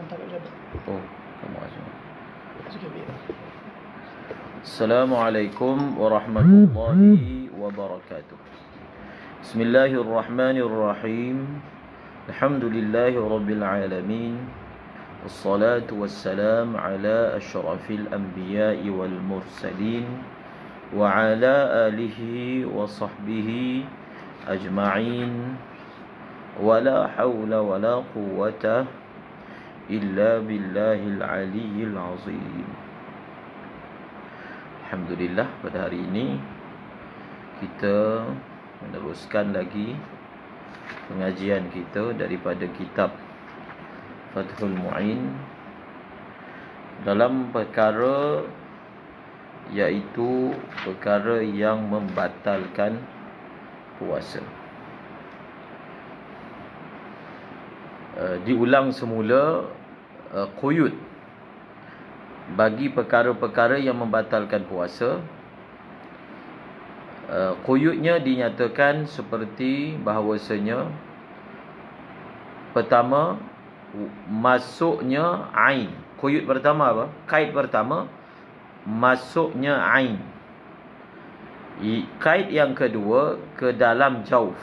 Oh, kamu aja. Assalamualaikum warahmatullahi wabarakatuh. Bismillahirrahmanirrahim. Alhamdulillahi rabbil alamin. Wassalatu wassalam ala asyrafil anbiya'i wal mursalin wa ala alihi wa sahbihi ajma'in. Wala hawla wala quwwata illa billahil aliyyil azim. Alhamdulillah, pada hari ini kita meneruskan lagi pengajian kita daripada kitab Fathul Mu'in dalam perkara iaitu perkara yang membatalkan puasa. Diulang semula quyud bagi perkara-perkara yang membatalkan puasa. Quyudnya dinyatakan seperti bahawasanya, pertama, masuknya ain. Quyud pertama apa? Kaid pertama, masuknya ain. Kaid yang kedua, ke dalam jauf.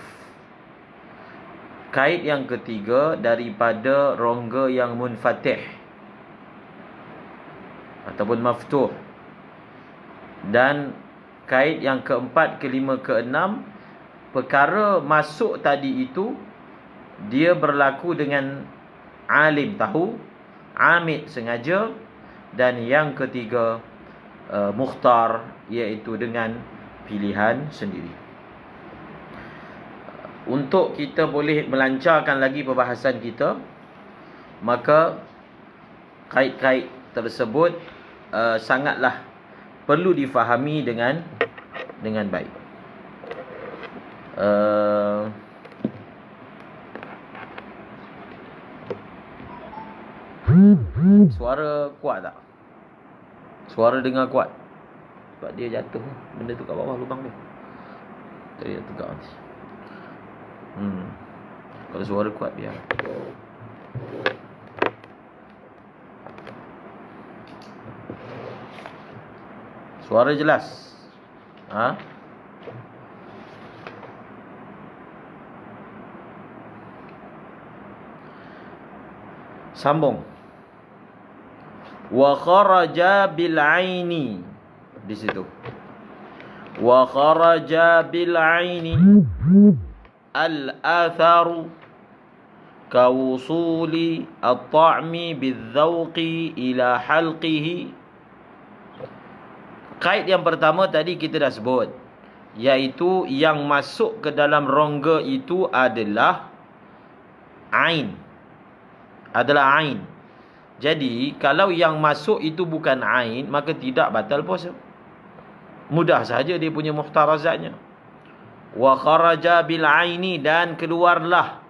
Kaid yang ketiga, daripada rongga yang munfatih ataupun maftuh. Dan kaid yang keempat, kelima, keenam, perkara masuk tadi itu dia berlaku dengan alim tahu, amid sengaja, dan yang ketiga mukhtar, iaitu dengan pilihan sendiri. Untuk kita boleh melancarkan lagi perbahasan kita, maka kaid-kaid tersebut sangatlah perlu difahami dengan baik. Suara kuat tak? Suara dengar kuat? Sebab dia jatuh benda tu kat bawah lubang dia. Tadi dia tegak nanti. Kalau suara kuat biar. Suara jelas? Sambung. Wa kharaja bil aini. Di situ. Wa kharaja bil aini al-atharu kawusuli at-ta'mi bil-dhawqi ila halqihi. Kaid yang pertama tadi kita dah sebut, iaitu yang masuk ke dalam rongga itu adalah ain. Jadi kalau yang masuk itu bukan ain, maka tidak batal puasa. Mudah saja dia punya muhtarazatnya. Wa kharaja bil aini, dan keluarlah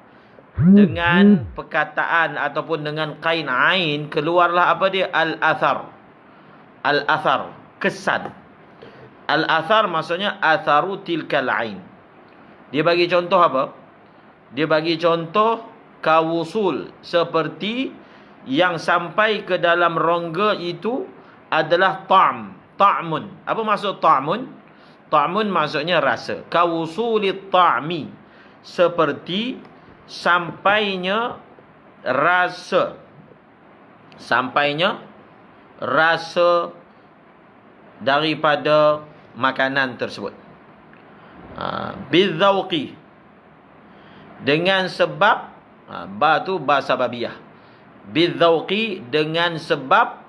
dengan perkataan ataupun dengan kain ain, keluarlah apa dia? Al-athar. Al-athar, kesan. Al-athar maksudnya atharu tilkal ain. Dia bagi contoh apa? Dia bagi contoh kawusul, seperti yang sampai ke dalam rongga itu adalah ta'mun. Apa maksud ta'mun? Ta'mun maksudnya rasa. Kawusulit ta'mi, seperti sampainya rasa. Sampainya rasa daripada makanan tersebut. Bidzauqi, dengan sebab, ba tu ba sababiyah. Bidzauqi, dengan sebab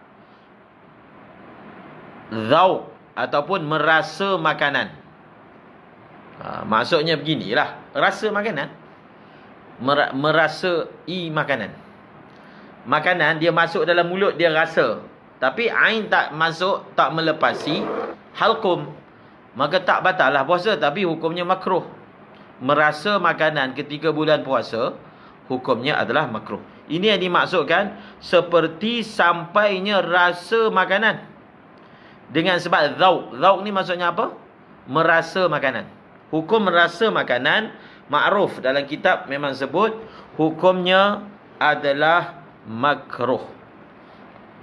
zauq ataupun merasa makanan. Maksudnya beginilah, rasa makanan, merasai makanan. Makanan dia masuk dalam mulut, dia rasa, tapi ain tak masuk, tak melepasi halqum, maka tak batal lah puasa, tapi hukumnya makruh. Merasa makanan ketika bulan puasa, hukumnya adalah makruh. Ini yang dimaksudkan seperti sampainya rasa makanan. Dengan sebab zauq. Zauq ni maksudnya apa? Merasa makanan. Hukum merasa makanan ma'ruf dalam kitab memang sebut hukumnya adalah makruh.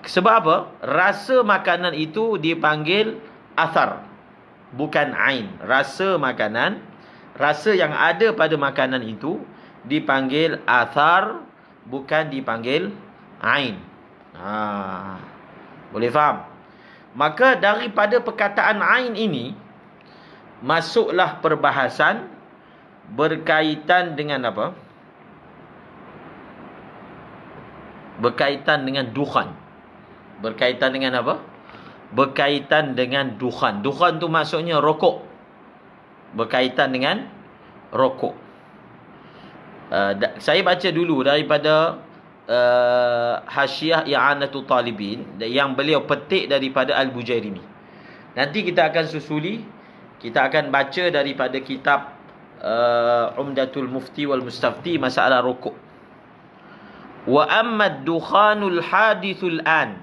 Sebab apa? Rasa makanan itu dipanggil athar, bukan ain. Rasa makanan, rasa yang ada pada makanan itu dipanggil athar, bukan dipanggil ain. Boleh faham? Maka daripada perkataan ain ini masuklah perbahasan berkaitan dengan apa? Berkaitan dengan dukhan. Berkaitan dengan apa? Berkaitan dengan dukhan. Dukhan tu maksudnya rokok. Berkaitan dengan rokok. Saya baca dulu daripada Hasyiah I'anatul Talibin yang beliau petik daripada Al-Bujairimi. Nanti kita akan susuli, kita akan baca daripada kitab Umdatul Mufti wal Mustafti masalah rokok. Wa amma ad-dukhanul hadithul an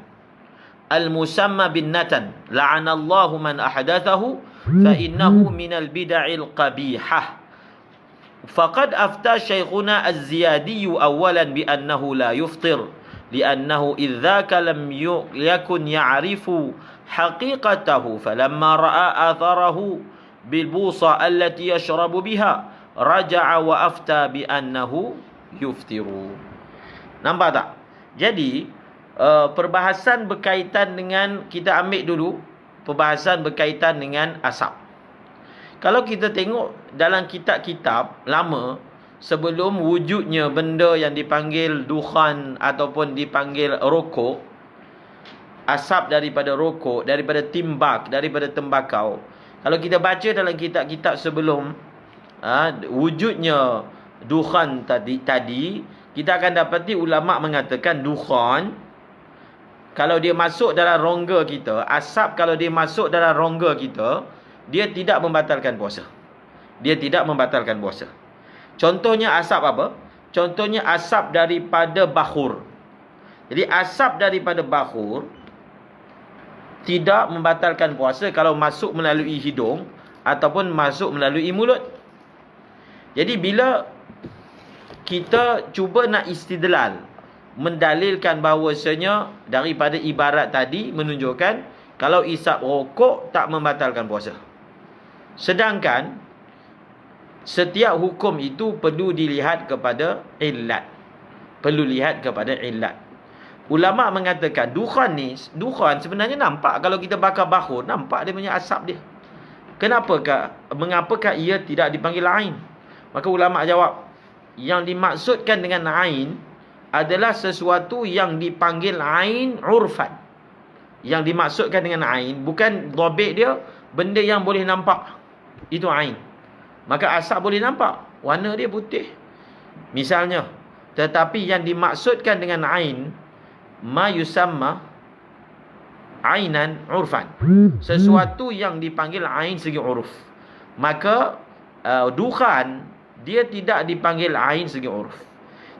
al-musamma bin natan la'anallahu man ahdathahu fa innahu minal bid'il qabihah. Faqad afta syekhuna az-Ziyadi awalan bi annahu la yuftir li'annahu idzaka lam yakun ya'rifu haqiqatahu falamma ra'a atharahu bil busa allati yashrabu biha raja'a wa afta bi annahu yuftiru. Nampak tak? Jadi perbahasan berkaitan dengan, kita ambil dulu perbahasan berkaitan dengan asap. Kalau kita tengok dalam kitab-kitab lama, sebelum wujudnya benda yang dipanggil dukhan ataupun dipanggil rokok, asap daripada rokok, daripada timbak, daripada tembakau. Kalau kita baca dalam kitab-kitab sebelum wujudnya dukhan tadi, kita akan dapati ulama mengatakan dukhan, kalau dia masuk dalam rongga kita, asap kalau dia masuk dalam rongga kita, dia tidak membatalkan puasa. Dia tidak membatalkan puasa. Contohnya asap apa? Contohnya asap daripada bakhur. Jadi asap daripada bakhur tidak membatalkan puasa kalau masuk melalui hidung ataupun masuk melalui mulut. Jadi bila kita cuba nak istidlal, mendalilkan bahawasanya daripada ibarat tadi menunjukkan kalau isap rokok tak membatalkan puasa. Sedangkan setiap hukum itu perlu dilihat kepada illat. Perlu lihat kepada illat. Ulama mengatakan dukhan sebenarnya nampak kalau kita bakar bakhur, nampak dia punya asap dia. Mengapakah ia tidak dipanggil ain? Maka ulama jawab, yang dimaksudkan dengan ain adalah sesuatu yang dipanggil ain urfan. Yang dimaksudkan dengan ain bukan dhabit dia benda yang boleh nampak. Itu ain. Maka asap boleh nampak, warna dia putih misalnya. Tetapi yang dimaksudkan dengan ain ma yusamma ainan urfan. Sesuatu yang dipanggil ain segi uruf. Maka dukhan dia tidak dipanggil ain segi uruf.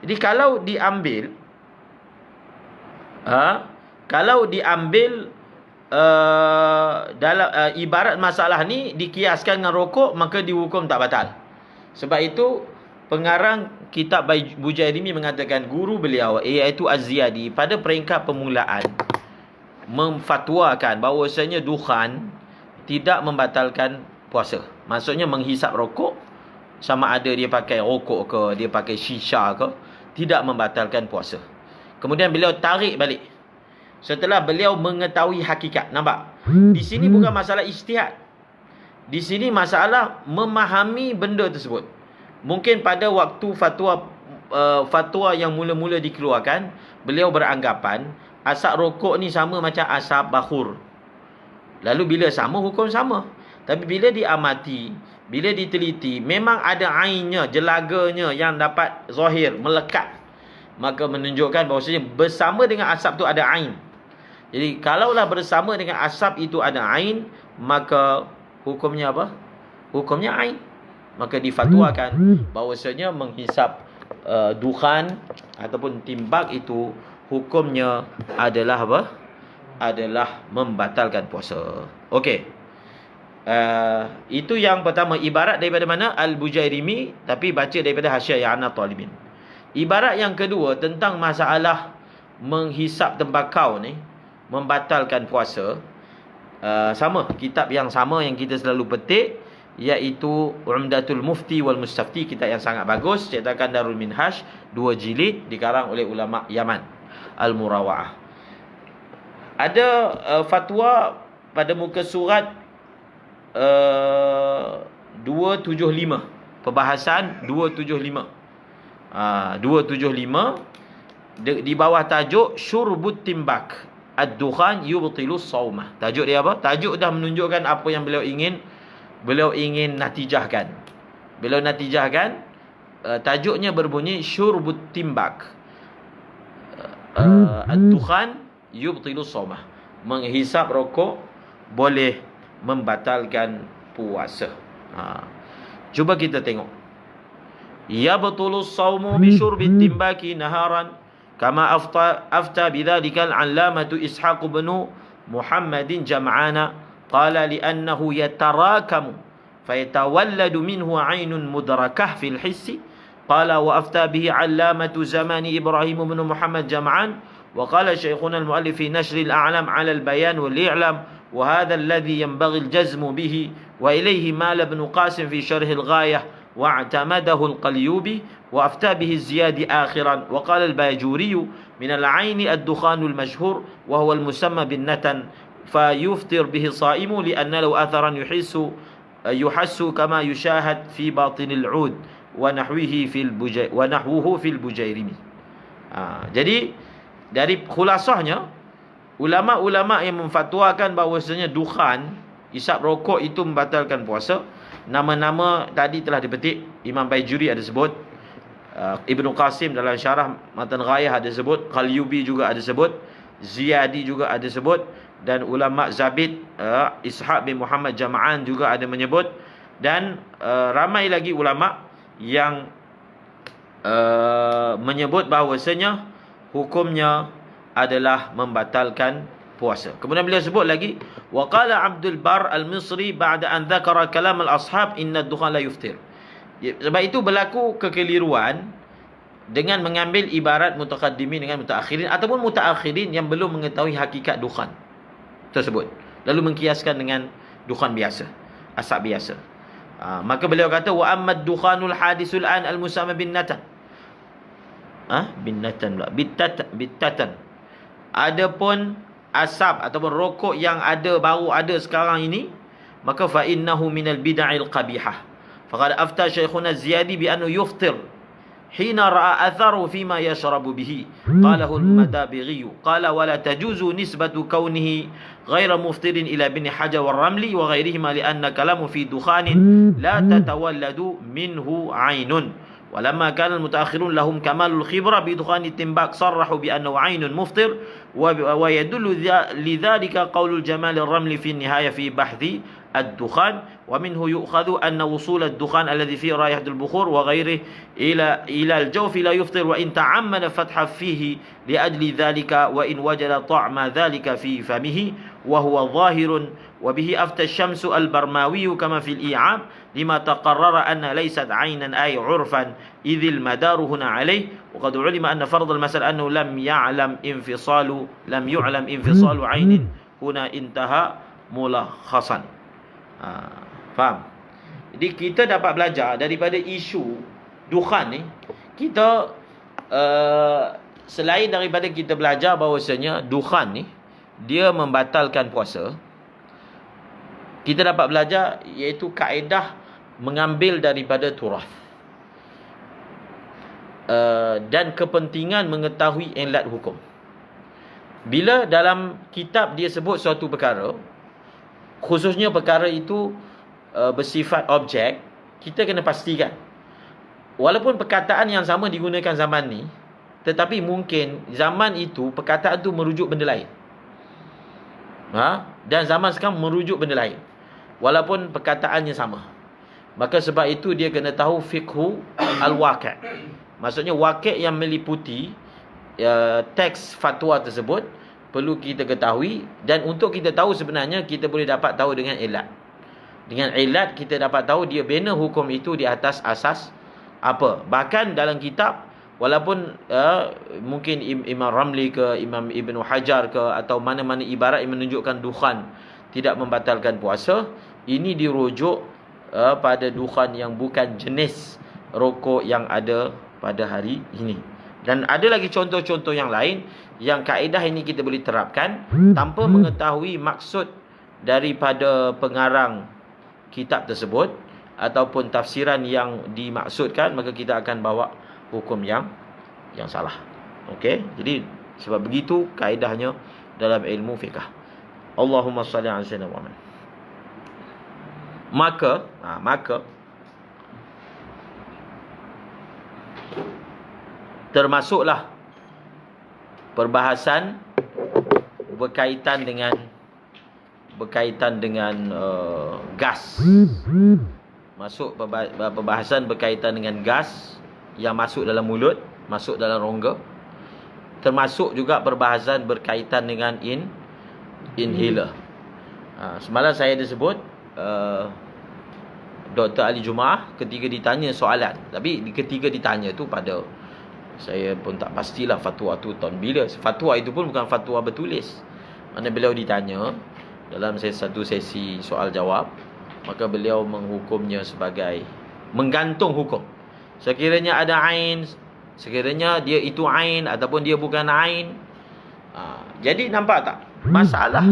Jadi kalau diambil dalam ibarat masalah ni dikiaskan dengan rokok, maka dihukum tak batal. Sebab itu pengarang kitab Bujairimi mengatakan guru beliau iaitu Az-Ziyadi pada peringkat permulaan memfatwakan bahawasanya dukhan tidak membatalkan puasa. Maksudnya menghisap rokok, sama ada dia pakai rokok ke, dia pakai shisha ke, tidak membatalkan puasa. Kemudian beliau tarik balik setelah beliau mengetahui hakikat. Nampak? Di sini bukan masalah ijtihad. Di sini masalah memahami benda tersebut. Mungkin pada waktu fatwa yang mula-mula dikeluarkan, beliau beranggapan asap rokok ni sama macam asap bakhur. Lalu bila sama, hukum sama. Tapi bila diamati, bila diteliti, memang ada ainnya, jelaganya yang dapat zahir, melekat. Maka menunjukkan bahawasanya bersama dengan asap tu ada ain. Jadi kalaulah bersama dengan asap itu ada ain, maka hukumnya apa? Hukumnya ain. Maka difatwakan bahawasanya menghisap dukhan ataupun timbak itu hukumnya adalah apa? Adalah membatalkan puasa. Okey. Itu yang pertama, ibarat daripada mana? Al-Bujairimi, tapi baca daripada Hasyiah I'anatul Talibin. Ibarat yang kedua tentang masalah menghisap tembakau ni membatalkan puasa, sama, kitab yang sama yang kita selalu petik, iaitu Umdatul Mufti wal Mustafti, kitab yang sangat bagus, cetakan Darul Minhaj, 2 jilid, dikarang oleh ulama Yaman, Al-Murawa'ah. Ada fatwa pada muka surat 275, perbahasan 275. 275 di bawah tajuk Syurbut Timbak Ad-Dukhan Yubtilu Saumah. Tajuk dia apa? Tajuk dah menunjukkan apa yang beliau ingin natijahkan. Beliau natijahkan, tajuknya berbunyi Syurbut Timbak Ad-Dukhan Yubtilu Saumah. Menghisap rokok boleh membatalkan puasa. Cuba kita tengok. Yabtulu as-sawmu bi syurbi timbaki naharan kama afta bidzalika al-allamatu Ishaq bin Muhammadin Jam'ana qala li'annahu yatarakamu fayatawalladu minhu 'ainun mudrakah fil hissi qala wa afta bihi 'allamatu zamani Ibrahim bin Muhammad Jam'an wa qala shaykhuna al-muallif fi nashr al-a'lam 'ala al-bayan wal-i'lam wa hadha alladhi yanbaghi al-jazm bihi wa ilayhi mala ibn Qasim fi sharh al-ghayah واعتمده القليوبي وأفتى به الزيادي آخرا وقال الباجوري من العين الدخان المشهور وهو المسمى بالنتن فيفطر به صائم لأن له أثرا يحس كما يشاهد في باطن العود ونحوه في البجيرمي. Jadi dari khulasahnya, ulama-ulama yang memfatwakan bahawasanya dukhan, isap rokok itu membatalkan puasa, nama-nama tadi telah dipetik. Imam Baijuri ada sebut, Ibnu Qasim dalam syarah Matan Ghayah ada sebut, Qalyubi juga ada sebut, Ziyadi juga ada sebut, dan ulama Zabid Ishaq bin Muhammad Jam'an juga ada menyebut, dan ramai lagi ulama yang menyebut bahawasanya hukumnya adalah membatalkan puasa. Kemudian beliau sebut lagi, wa qala Abdul Bar Al-Misri ba'da an dzakara kalam al-ashab inna ad-dukhan la yuftir. Sebab itu berlaku kekeliruan dengan mengambil ibarat mutaqaddimin dengan mutaakhirin, ataupun mutaakhirin yang belum mengetahui hakikat dukhan tersebut, lalu mengkiaskan dengan dukhan biasa, asap biasa. Maka beliau kata, wa amma ad-dukhanul hadisul an al-musamma bin natan. Bin natan pula, bitatan. Adapun asap ataupun rokok yang baru ada sekarang ini, maka fa innahu minal bid'il qabihah. Faqad afta shaykhuna Ziyadi bi annahu yuftir hina ra'a atharu fima yashrabu bihi. Qalahu al-Madabighi qala wa la tajuzu nisbatu kaunihi ghayra muftirin ila ibn Hajar wal Ramli wa ghayrihima li anna kalamu fi dukhanin la tatawalladu minhu 'ainun. ولما كان المتأخرون لهم كمال الخبرة بدخان التنباك صرحوا بأنه عين مفطر ويدل لذلك قول الجمال الرملي في النهاية في بحث الدخان ومنه يؤخذ أن وصول الدخان الذي فيه رائحة البخور وغيره إلى الجوف لا يفطر وإن تعمد فتح فيه لأجل ذلك وإن وجد طعم ذلك في فمه وهو ظاهر وبه أفتى الشمس البرماوي كما في الإيعاب لما تقرر أن ليست عينا أي عرفا إذ المدار هنا عليه وقد علم أن فرض المسألة أنه لم يعلم انفصال عين هنا انتهى ملخصا. Faham? Jadi kita dapat belajar daripada isu dukhan ni, kita selain daripada kita belajar bahawasanya dukhan ni dia membatalkan puasa, kita dapat belajar iaitu kaedah mengambil daripada turath dan kepentingan mengetahui ilat hukum. Bila dalam kitab dia sebut suatu perkara, khususnya perkara itu bersifat objek, kita kena pastikan walaupun perkataan yang sama digunakan zaman ni, tetapi mungkin zaman itu perkataan itu merujuk benda lain, dan zaman sekarang merujuk benda lain walaupun perkataannya sama. Maka sebab itu dia kena tahu fiqhu al-waqi'. Maksudnya waqi' yang meliputi teks fatwa tersebut perlu kita ketahui, dan untuk kita tahu sebenarnya kita boleh dapat tahu dengan ilat. Dengan ilat kita dapat tahu dia bina hukum itu di atas asas apa. Bahkan dalam kitab walaupun mungkin Imam Ramli ke Imam Ibn Hajar ke atau mana-mana ibarat yang menunjukkan dukhan tidak membatalkan puasa, ini dirujuk pada dukhan yang bukan jenis rokok yang ada pada hari ini. Dan ada lagi contoh-contoh yang lain yang kaedah ini kita boleh terapkan tanpa mengetahui maksud daripada pengarang kitab tersebut ataupun tafsiran yang dimaksudkan, maka kita akan bawa hukum yang salah. Okey, jadi sebab begitu kaedahnya dalam ilmu fiqh. Allahumma salli ala sayyidina Muhammad. Maka termasuklah perbahasan berkaitan dengan gas. Masuk perbahasan berkaitan dengan gas yang masuk dalam mulut, masuk dalam rongga. Termasuk juga perbahasan berkaitan dengan inhaler. Semalam saya ada sebut Dr. Ali Jumaah ketika ditanya soalan, tapi ketika ditanya tu pada saya pun tak pastilah fatwa tu tahun bila. Fatwa itu pun bukan fatwa bertulis. Mana beliau ditanya dalam satu sesi soal jawab, maka beliau menghukumnya sebagai menggantung hukum. Sekiranya ada ain, sekiranya dia itu ain ataupun dia bukan ain. Jadi nampak tak? Masalah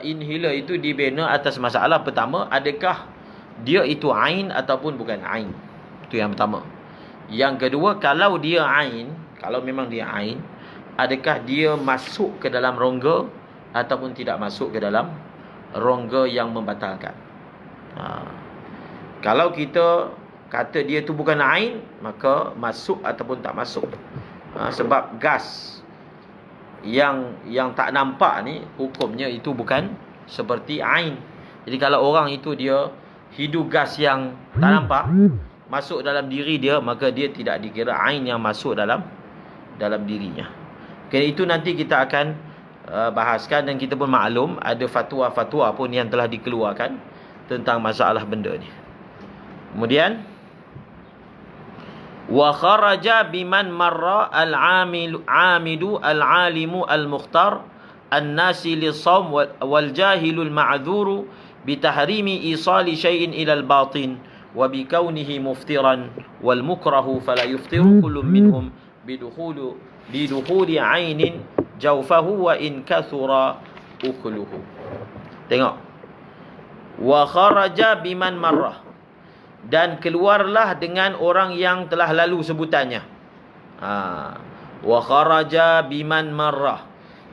inhaler itu dibina atas masalah pertama, adakah dia itu ain ataupun bukan ain. Itu yang pertama. Yang kedua, kalau dia ain, kalau memang dia ain, adakah dia masuk ke dalam rongga ataupun tidak masuk ke dalam rongga yang membatalkan. Kalau kita kata dia tu bukan ain, maka masuk ataupun tak masuk. Sebab gas yang tak nampak ni, hukumnya itu bukan seperti ain. Jadi kalau orang itu dia hidu gas yang tak nampak masuk dalam diri dia, maka dia tidak dikira ain yang masuk dalam dirinya. Okay, itu nanti kita akan bahaskan, dan kita pun maklum ada fatwa-fatwa pun yang telah dikeluarkan tentang masalah benda ni. Kemudian wa kharaja biman marra al-amidu al-alimu al-mukhtar an-nasi lis-shaum wal jahilul ma'dzuru bi tahrimi isali syai'in ila al-batin wa bi kaunihi muftiran wal mukrahu fala yuftiru kullu minhum bidukhuli 'ainin jawfahu wa in kathura ukluhu. Tengok, wa kharaja biman marrah, dan keluarlah dengan orang yang telah lalu sebutannya. Wa kharaja biman marrah,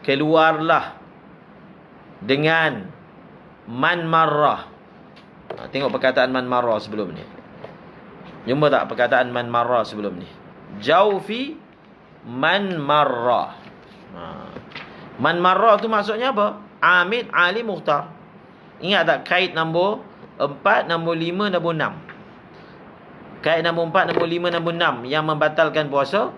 keluarlah dengan man marrah. Tengok perkataan man marrah sebelum ni. Jumpa tak perkataan man marrah sebelum ni? Jaufi man marrah. Man marrah tu maksudnya apa? Amid, alim, mukhtar. Ingat tak kait nombor 4, nombor 5, nombor 6. Kait nombor 4, nombor 5, nombor 6 yang membatalkan puasa.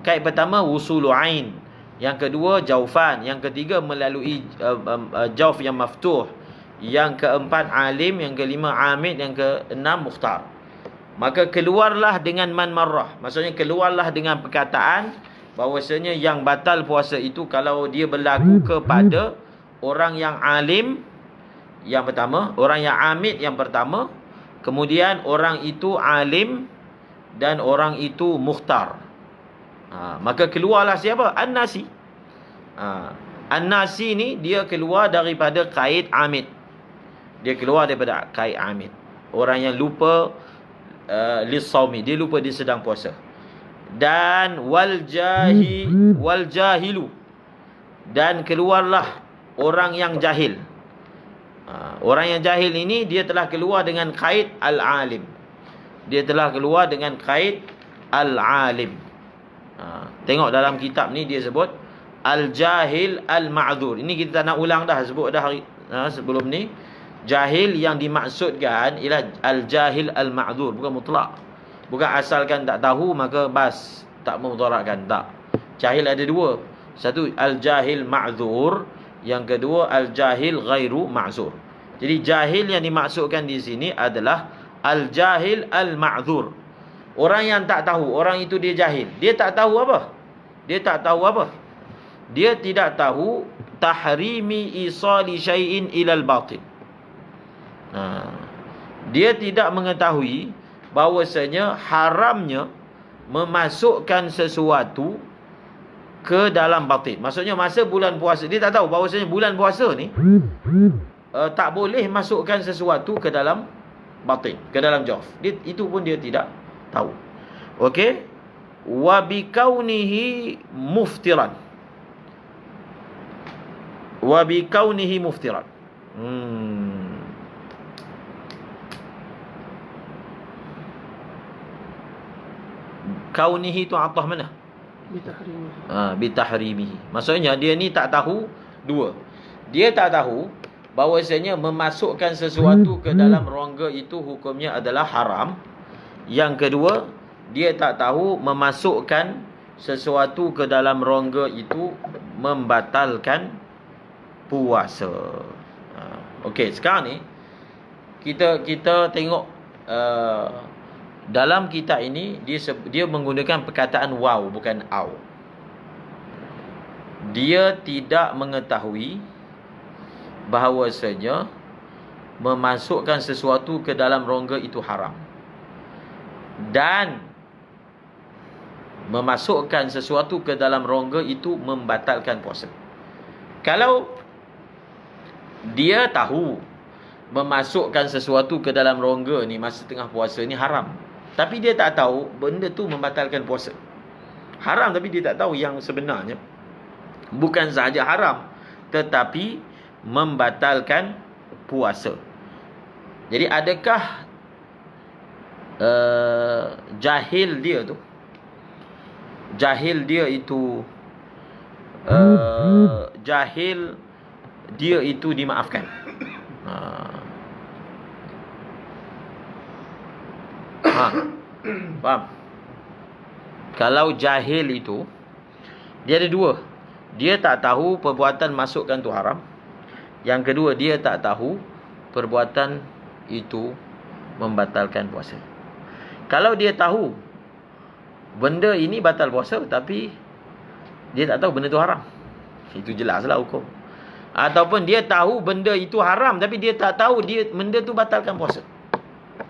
Kait pertama wusulu ain, yang kedua jaufan, yang ketiga melalui jauf yang maftuh, yang keempat alim, yang kelima amid, yang keenam mukhtar. Maka keluarlah dengan man marrah, maksudnya keluarlah dengan perkataan bahawasanya yang batal puasa itu kalau dia berlaku kepada orang yang alim yang pertama, orang yang amid yang pertama, kemudian orang itu alim dan orang itu mukhtar. Maka keluarlah siapa? An-nasi. An-nasi ni dia keluar daripada kait amid. Dia keluar daripada kait amid. Orang yang lupa lis-shaumi, dia lupa dia sedang puasa. Dan wal jahilu, dan keluarlah orang yang jahil. Orang yang jahil ini dia telah keluar dengan kait al-alim. Dia telah keluar dengan kait al-alim. Tengok dalam kitab ni dia sebut al-jahil al-ma'dzur. Ini kita tak nak ulang dah, sebut dah sebelum ni. Jahil yang dimaksudkan ialah al-jahil al-ma'dzur, bukan mutlak. Bukan asalkan tak tahu maka bas tak memudaratkan, tak. Jahil ada dua. Satu al-jahil ma'dzur, yang kedua al-jahil ghairu ma'zur. Jadi jahil yang dimaksudkan di sini adalah al-jahil al-ma'dzur. Orang yang tak tahu, orang itu dia jahil. Dia tak tahu apa? Dia tak tahu apa? Dia tidak tahu tahrimi isali syai'in ilal batin. Dia tidak mengetahui bahawasanya haramnya memasukkan sesuatu ke dalam batin. Maksudnya masa bulan puasa, dia tak tahu bahawasanya bulan puasa ni tak boleh masukkan sesuatu ke dalam batin, ke dalam jawf. Itu pun dia tidak tahu. Okey? Wa bikaunihi muftiran. Wa bikaunihi muftiran. Kaunihi tu atah mana? Bitahrimihi. Bitahrimihi. Maksudnya dia ni tak tahu dua. Dia tak tahu bahawasanya memasukkan sesuatu ke dalam rongga itu hukumnya adalah haram. Yang kedua, dia tak tahu memasukkan sesuatu ke dalam rongga itu membatalkan puasa. Okey, sekarang ni kita tengok dalam kitab ini dia menggunakan perkataan waw bukan aw. Dia tidak mengetahui bahawasanya memasukkan sesuatu ke dalam rongga itu haram. Dan memasukkan sesuatu ke dalam rongga itu membatalkan puasa. Kalau dia tahu memasukkan sesuatu ke dalam rongga ni masa tengah puasa ni haram, tapi dia tak tahu benda tu membatalkan puasa. Haram tapi dia tak tahu yang sebenarnya bukan sahaja haram tetapi membatalkan puasa. Jadi adakah jahil dia itu dimaafkan? Faham? Kalau jahil itu dia ada dua. Dia tak tahu perbuatan masukkan tu haram. Yang kedua, dia tak tahu perbuatan itu membatalkan puasa. Kalau dia tahu benda ini batal puasa tapi dia tak tahu benda itu haram, itu jelaslah hukum. Ataupun dia tahu benda itu haram tapi dia tak tahu benda itu batalkan puasa.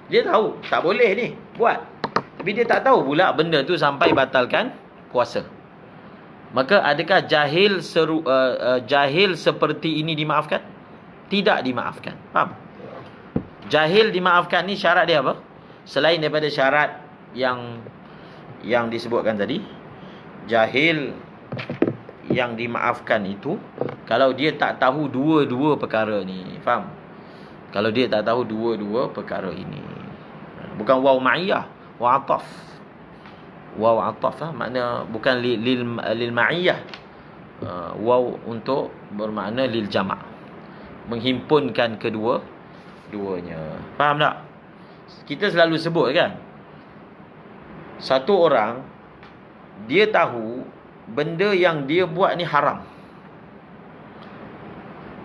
Dia tahu tak boleh ni buat, tapi dia tak tahu pula benda tu sampai batalkan puasa. Maka adakah jahil seperti ini dimaafkan? Tidak dimaafkan. Faham? Jahil dimaafkan ni syarat dia apa? Selain daripada syarat yang disebutkan tadi, jahil yang dimaafkan itu kalau dia tak tahu dua-dua perkara ni. Faham? Kalau dia tak tahu dua-dua perkara ini. Bukan waw ma'iyah, waw ataf. Waw ataf makna bukan lil ma'iyah. Waw untuk bermakna lil jama', menghimpunkan duanya. Faham tak? Kita selalu sebut kan, satu orang dia tahu benda yang dia buat ni haram,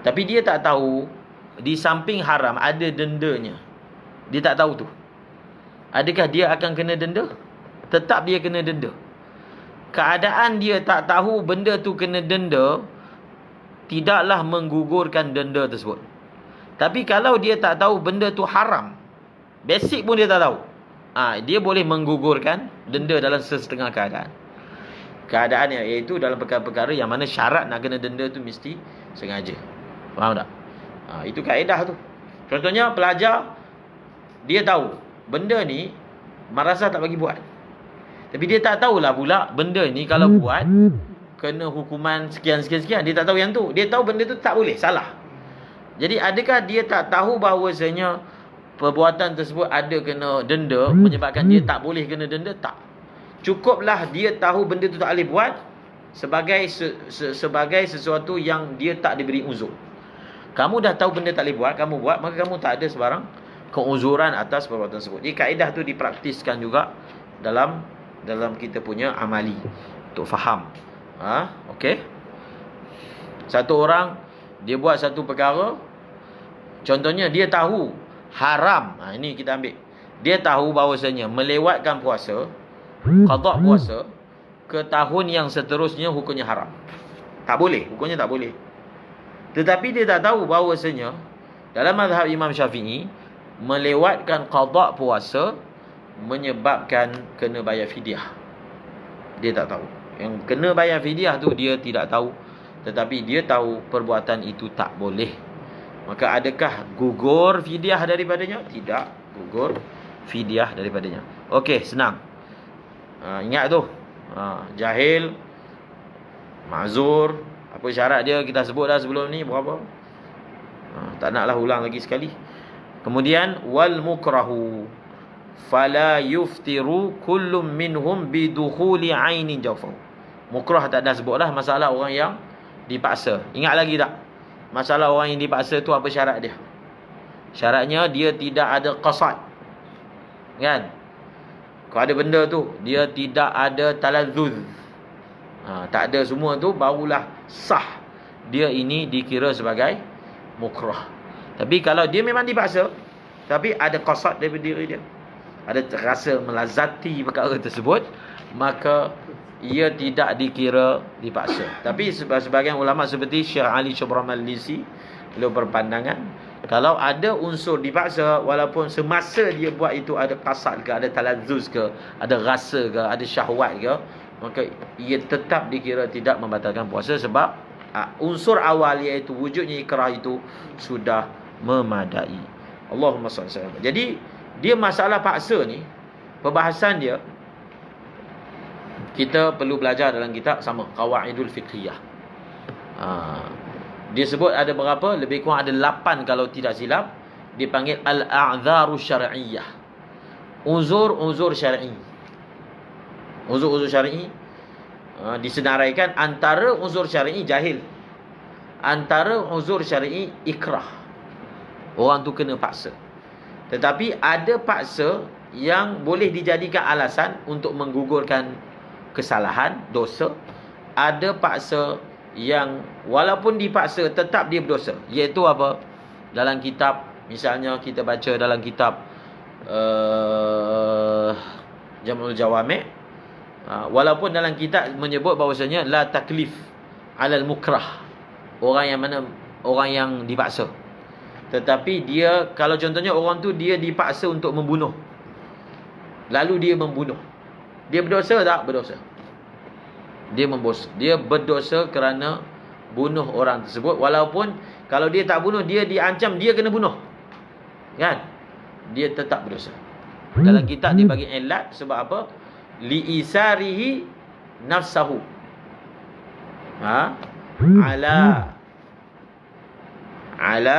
tapi dia tak tahu di samping haram ada dendanya. Dia tak tahu tu. Adakah dia akan kena denda? Tetap dia kena denda. Keadaan dia tak tahu benda tu kena denda tidaklah menggugurkan denda tersebut. Tapi kalau dia tak tahu benda tu haram, basic pun dia tak tahu, dia boleh menggugurkan denda dalam sesetengah keadaan. Keadaannya iaitu dalam perkara-perkara yang mana syarat nak kena denda tu mesti sengaja. Faham tak? Itu kaedah tu. Contohnya pelajar, dia tahu benda ni madrasah tak bagi buat, tapi dia tak tahulah pula benda ni kalau buat kena hukuman sekian-sekian. Dia tak tahu yang tu. Dia tahu benda tu tak boleh, salah. Jadi adakah dia tak tahu bahawasanya perbuatan tersebut ada kena denda menyebabkan dia tak boleh kena denda? Tak. Cukuplah dia tahu benda tu tak boleh buat sebagai sesuatu yang dia tak diberi uzur. Kamu dah tahu benda tak boleh buat, kamu buat, maka kamu tak ada sebarang keuzuran atas perbuatan tersebut. Jadi kaedah tu dipraktiskan juga dalam kita punya amali untuk faham. Okey. Satu orang dia buat satu perkara, contohnya dia tahu haram. Ini kita ambil. dia tahu bahawasanya melewatkan puasa, qada puasa ke tahun yang seterusnya hukumnya haram. Tak boleh, hukumnya tak boleh. Tetapi dia tak tahu bahawasanya dalam mazhab Imam Syafi'i, melewatkan qada puasa menyebabkan kena bayar fidyah. Dia tak tahu. Yang kena bayar fidyah tu dia tidak tahu. Tetapi dia tahu perbuatan itu tak boleh. Maka adakah gugur fidyah daripadanya? Tidak gugur fidyah daripadanya. Okey, senang. Ingat tu. Jahil, ma'zur, apa syarat dia kita sebut dah sebelum ni berapa? Tak naklah ulang lagi sekali. Kemudian wal mukrahu fala yuftiru kullum minhum bidukhuli ainin jawfahu. Mukrah tak ada sebut dah, masalah orang yang dipaksa. Ingat lagi tak? Masalah orang yang dipaksa tu apa syarat dia? Syaratnya dia tidak ada qasad. Kan? Kalau ada benda tu, dia tidak ada talazzuz. Tak ada semua tu, barulah sah. Dia ini dikira sebagai mukrah. Tapi kalau dia memang dipaksa, tapi ada qasad daripada diri dia, ada rasa melazati perkara tersebut, maka ia tidak dikira dipaksa. Tapi sebahagian ulama seperti Syekh Ali Shubram Al-Lisi, beliau berpandangan kalau ada unsur dipaksa, walaupun semasa dia buat itu ada qasad ke, ada talazzuz ke, ada rasa ke, ada syahwat ke, maka ia tetap dikira tidak membatalkan puasa sebab unsur awal iaitu wujudnya ikrah itu sudah memadai. Allahumma salli alaihi wasallam. Jadi dia masalah paksa ni, perbahasan dia kita perlu belajar dalam kitab sama Qawaidul Fiqhiyah. Dia sebut ada berapa? Lebih kurang ada 8 kalau tidak silap. Dipanggil al-a'dharu syar'iyyah. Uzur-uzur syar'i. Uzur-uzur syar'i disenaraikan antara uzur syar'i jahil, antara uzur syar'i ikrah. Orang tu kena paksa. Tetapi ada paksa yang boleh dijadikan alasan untuk menggugurkan kesalahan, dosa. Ada paksa yang walaupun dipaksa tetap dia berdosa. Iaitu apa? Dalam kitab, misalnya kita baca dalam kitab Jam'ul Jawami', walaupun dalam kitab menyebut bahawasanya la taklif alal mukrah, orang yang mana, orang yang dipaksa. Tetapi dia, kalau contohnya orang tu dia dipaksa untuk membunuh, lalu dia membunuh, dia berdosa tak? Berdosa. Dia berdosa kerana bunuh orang tersebut, walaupun kalau dia tak bunuh, dia diancam dia kena bunuh, kan? Dia tetap berdosa. Dalam kitab dia bagi ilat sebab apa? Liisarihi nafsahu ala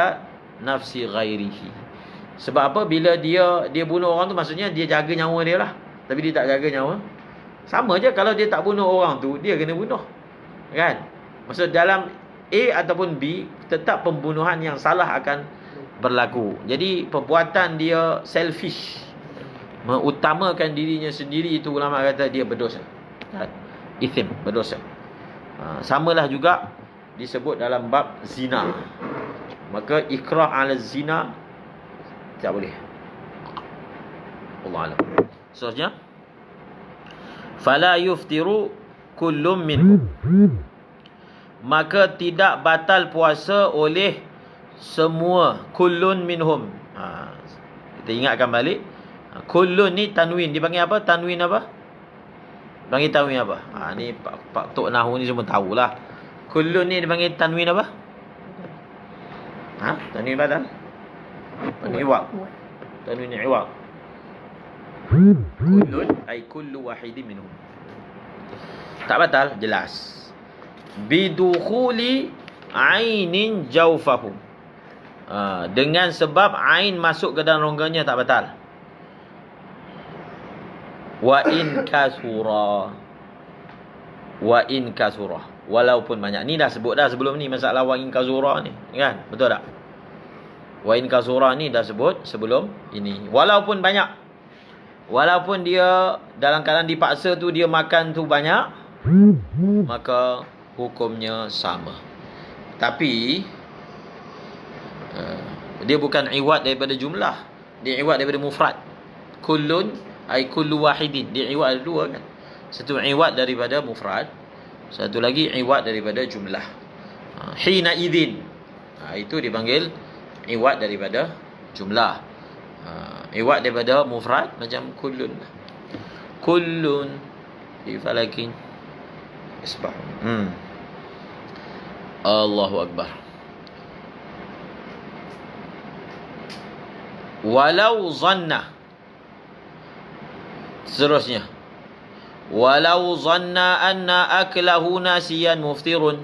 nafsi ghairihi. Sebab apa? Bila dia bunuh orang tu, maksudnya dia jaga nyawa dia lah, tapi dia tak jaga nyawa. Sama je kalau dia tak bunuh orang tu, dia kena bunuh, kan? Maksud dalam A ataupun B, tetap pembunuhan yang salah akan berlaku. Jadi perbuatan dia selfish, mengutamakan dirinya sendiri, itu ulama kata dia berdosa, ithim, berdosa. Samalah juga disebut dalam bab zina. Maka ikrah ala zina tak boleh. Allah alam. Seterusnya, fala yuftiru kullum minhum, maka tidak batal puasa oleh semua. Kullun minhum, kita ingatkan balik. Kullun ni tanwin, dipanggil apa? Tanwin apa? Panggil tanwin apa? Ni Pak Tok Nahu ni semua tahulah. Kullun ni dipanggil tanwin apa? Tanwin badal? Tanwin iwaq. Tanwin iwaq. Kullun ay kullu wahidin minhum. Tak batal, jelas. Bidukhuli ainin jawfahu, dengan sebab ain masuk ke dalam rongganya tak batal. Wa in kasura, wa in kasura, walaupun banyak. Ni dah sebut dah sebelum ni masalah wa in kasura ni, kan? Betul tak? Wa in kasura ni dah sebut sebelum ini. Walaupun banyak, walaupun dia dalam keadaan dipaksa tu, dia makan tu banyak, maka hukumnya sama. Tapi dia bukan iwad daripada jumlah, dia iwad daripada mufrad. Kullun ay kullu wahidin. Dia iwad ada dua kan. Satu iwad daripada mufrad, satu lagi iwad daripada jumlah. Hina idzin. Itu dipanggil iwad daripada jumlah. Iwad daripada mufrad macam kullun. Kullun fi falakin isbah. Allahu akbar. Walau zanna. Seterusnya. Walau zanna anna aklahu nasiyan muftirun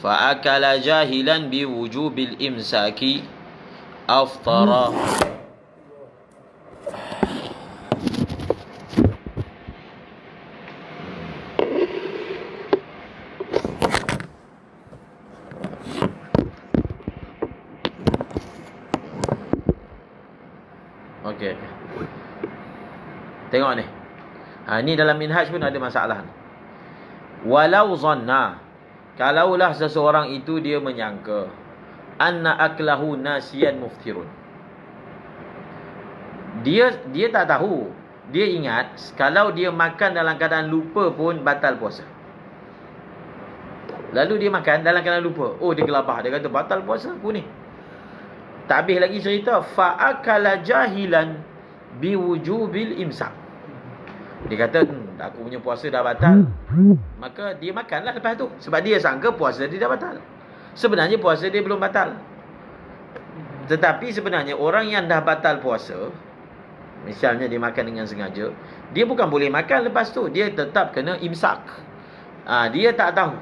fa akala jahilan bi wujubil imsaki aftara. Okey. Tengok ni. Ni dalam minhaj pun ada masalah. Walau zanna, kalaulah seseorang itu dia menyangka anna aklahu nasiyan muftirun. Dia tak tahu. Dia ingat kalau dia makan dalam keadaan lupa pun batal puasa. Lalu dia makan dalam keadaan lupa. Oh, dia gelabah. Dia kata batal puasa aku ni. Tak habis lagi cerita. Fa'akala jahilan biwujubil imsak. Dia kata, aku punya puasa dah batal. Maka dia makanlah lepas tu. Sebab dia sangka puasa dia dah batal. Sebenarnya puasa dia belum batal. Tetapi sebenarnya orang yang dah batal puasa, misalnya dia makan dengan sengaja, dia bukan boleh makan lepas tu. Dia tetap kena imsak. Dia tak tahu.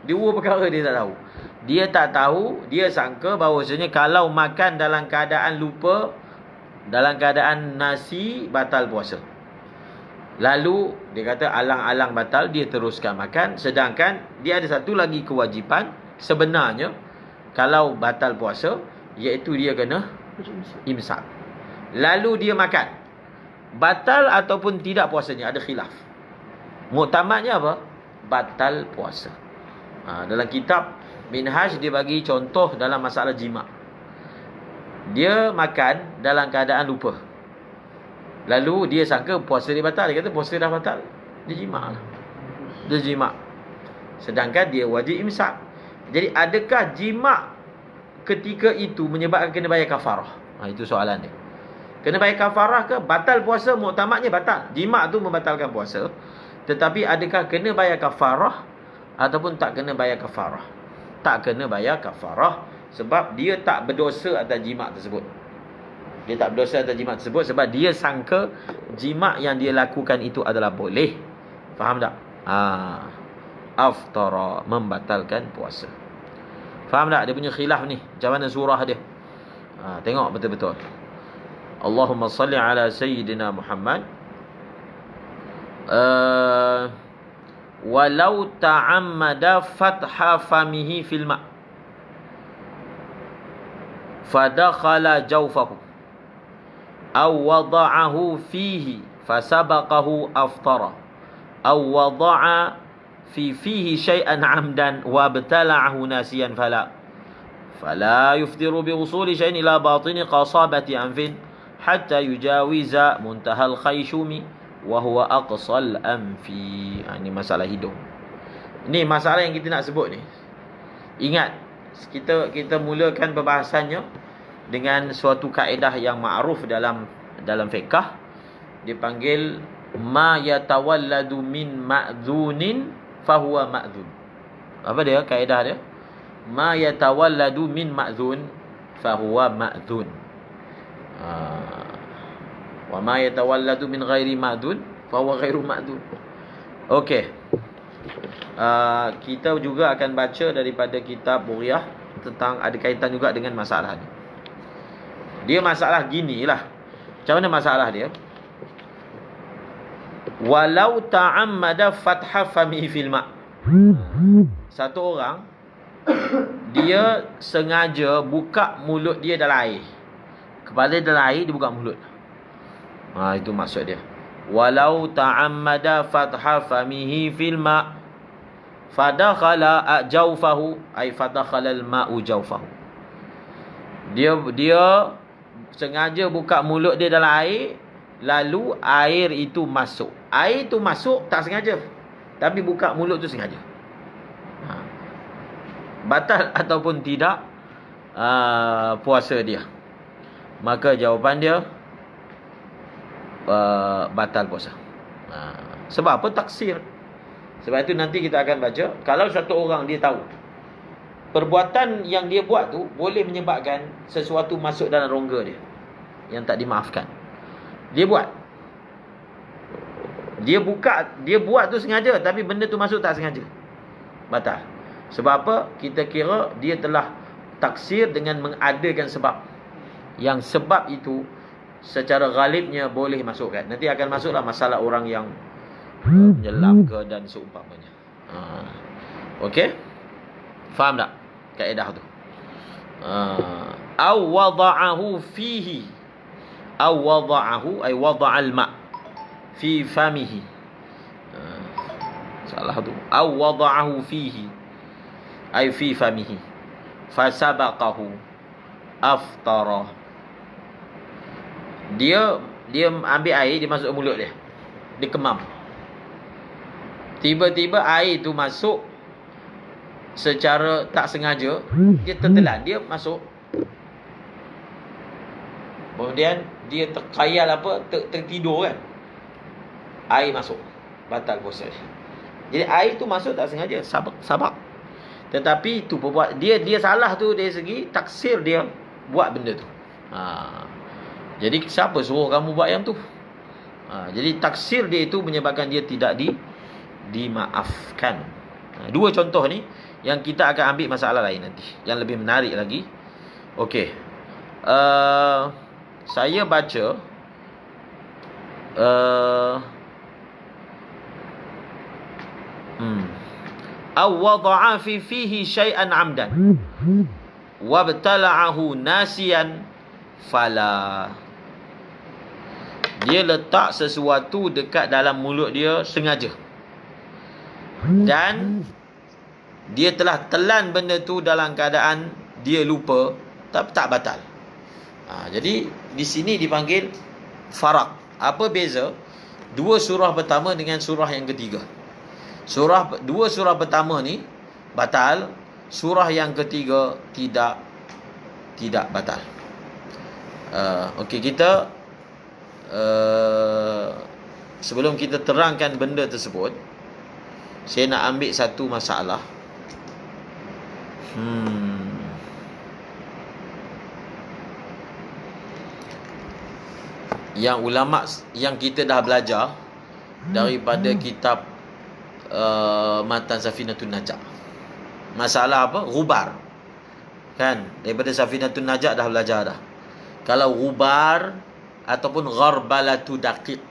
Dua perkara dia tak tahu. Dia tak tahu, dia sangka bahawasanya kalau makan dalam keadaan lupa, dalam keadaan nasi, batal puasa. Lalu dia kata alang-alang batal, dia teruskan makan. Sedangkan dia ada satu lagi kewajipan sebenarnya kalau batal puasa, iaitu dia kena imsak. Lalu dia makan. Batal ataupun tidak puasanya, ada khilaf. Muktamadnya apa? Batal puasa. Dalam kitab Minhaj dia bagi contoh dalam masalah jima'. Dia makan dalam keadaan lupa. Lalu dia sangka puasa dia batal. Dia kata puasa dah batal. Dia jima' lah. Dia jima'. Sedangkan dia wajib imsak. Jadi adakah jima' ketika itu menyebabkan kena bayar kafarah? Itu soalan dia. Kena bayar kafarah ke? Batal puasa muktamadnya batal. Jima' tu membatalkan puasa. Tetapi adakah kena bayar kafarah ataupun tak kena bayar kafarah? Tak kena bayar kafarah sebab dia tak berdosa atas jima' tersebut. Dia tak berdosa atas jima' tersebut sebab dia sangka jima' yang dia lakukan itu adalah boleh. Faham tak? Aftara, membatalkan puasa. Faham tak? Dia punya khilaf ni. Macam mana surah dia? Tengok betul-betul. Allahumma salli ala Sayyidina Muhammad. Walau ta'ammada fatha famihi fil ma' fadakhala jawfahu aw wada'ahu fihi fasabaqahu aftara aw wada'a fihi syai'an 'amdan wa abtala'ahu nasiyan fala yuftiru bi wusuli syai'in ila batini qasabati anfin hatta yujawiza muntahal khayshumi wa huwa aqsal anfi. Ini masalah hidung. Ini masalah yang kita nak sebut ni. Ingat, kita mulakan perbahasannya dengan suatu kaedah yang ma'ruf dalam fiqh. Dipanggil ma yatawalladu min ma'dhunin fahuwa ma'dhun. Apa dia kaedah dia? Ma yatawalladu min ma'dhun fahuwa ma'dhun. Wa ma yatawalladu min ghairi ma'dun fa huwa ghairu ma'dun. Okey. Kita juga akan baca daripada kitab Bughyah tentang ada kaitan juga dengan masalah ni. Dia masalah ginilah. Macam mana masalah dia? Walau ta'ammada fatha famihi fil ma'. Satu orang dia sengaja buka mulut dia dalam air. Kepala dalam air, dia buka mulut. Itu maksud dia. Walau ta'ammada fatha famihi fil ma' fadakhala jawfahu ay fadakhala al-ma'u jawfahu. Dia sengaja buka mulut dia dalam air, lalu air itu masuk. Air itu masuk tak sengaja, tapi buka mulut tu sengaja. Batal ataupun tidak puasa dia? Maka jawapan dia batal puasa. Sebab apa? Taksir. Sebab itu nanti kita akan baca, kalau satu orang dia tahu perbuatan yang dia buat tu boleh menyebabkan sesuatu masuk dalam rongga dia yang tak dimaafkan. Dia buat. Dia buat tu sengaja, tapi benda tu masuk tak sengaja. Batal. Sebab apa? Kita kira dia telah taksir dengan mengadakan sebab. Yang sebab itu secara ghalibnya boleh masukkan. Nanti akan masuklah masalah orang yang menyelam ke dan seumpamanya. Okey? Faham tak kaedah tu? Aw wada'ahu fihi. Aw wada'ahu ay wada'al ma' fi famihi. Salah tu. Aw wada'ahu fihi ay fi famihi. Fasabaqahu aftara. Dia ambil air, dia masuk mulut dia. Dia kemam. Tiba-tiba air tu masuk secara tak sengaja, dia tertelan, dia masuk. Kemudian dia terkhayal tertidur kan. Air masuk, batal puasa. Jadi air tu masuk tak sengaja, sabak. Tetapi tu dia salah tu dari segi taksir dia buat benda tu. Jadi siapa suruh kamu buat yang tu? Jadi taksir dia itu menyebabkan dia tidak dimaafkan. Dua contoh ni yang kita akan ambil masalah lain nanti, yang lebih menarik lagi. Okey. Saya baca aw wada'a fi fihi syai'an 'amdan wabtala'ahu nasiyan fala. Dia letak sesuatu dekat dalam mulut dia sengaja, dan dia telah telan benda tu dalam keadaan dia lupa, tapi tak batal. Jadi di sini dipanggil farak. Apa beza dua surah pertama dengan surah yang ketiga? Dua surah pertama ni batal, surah yang ketiga tidak batal. Okey, kita sebelum kita terangkan benda tersebut, saya nak ambil satu masalah. Yang ulama yang kita dah belajar daripada kitab Matan Safinatun Najah. Masalah apa? Ghubar. Kan? Daripada Safinatun Najah dah belajar dah. Kalau ghubar ataupun gharbalatu daqiq.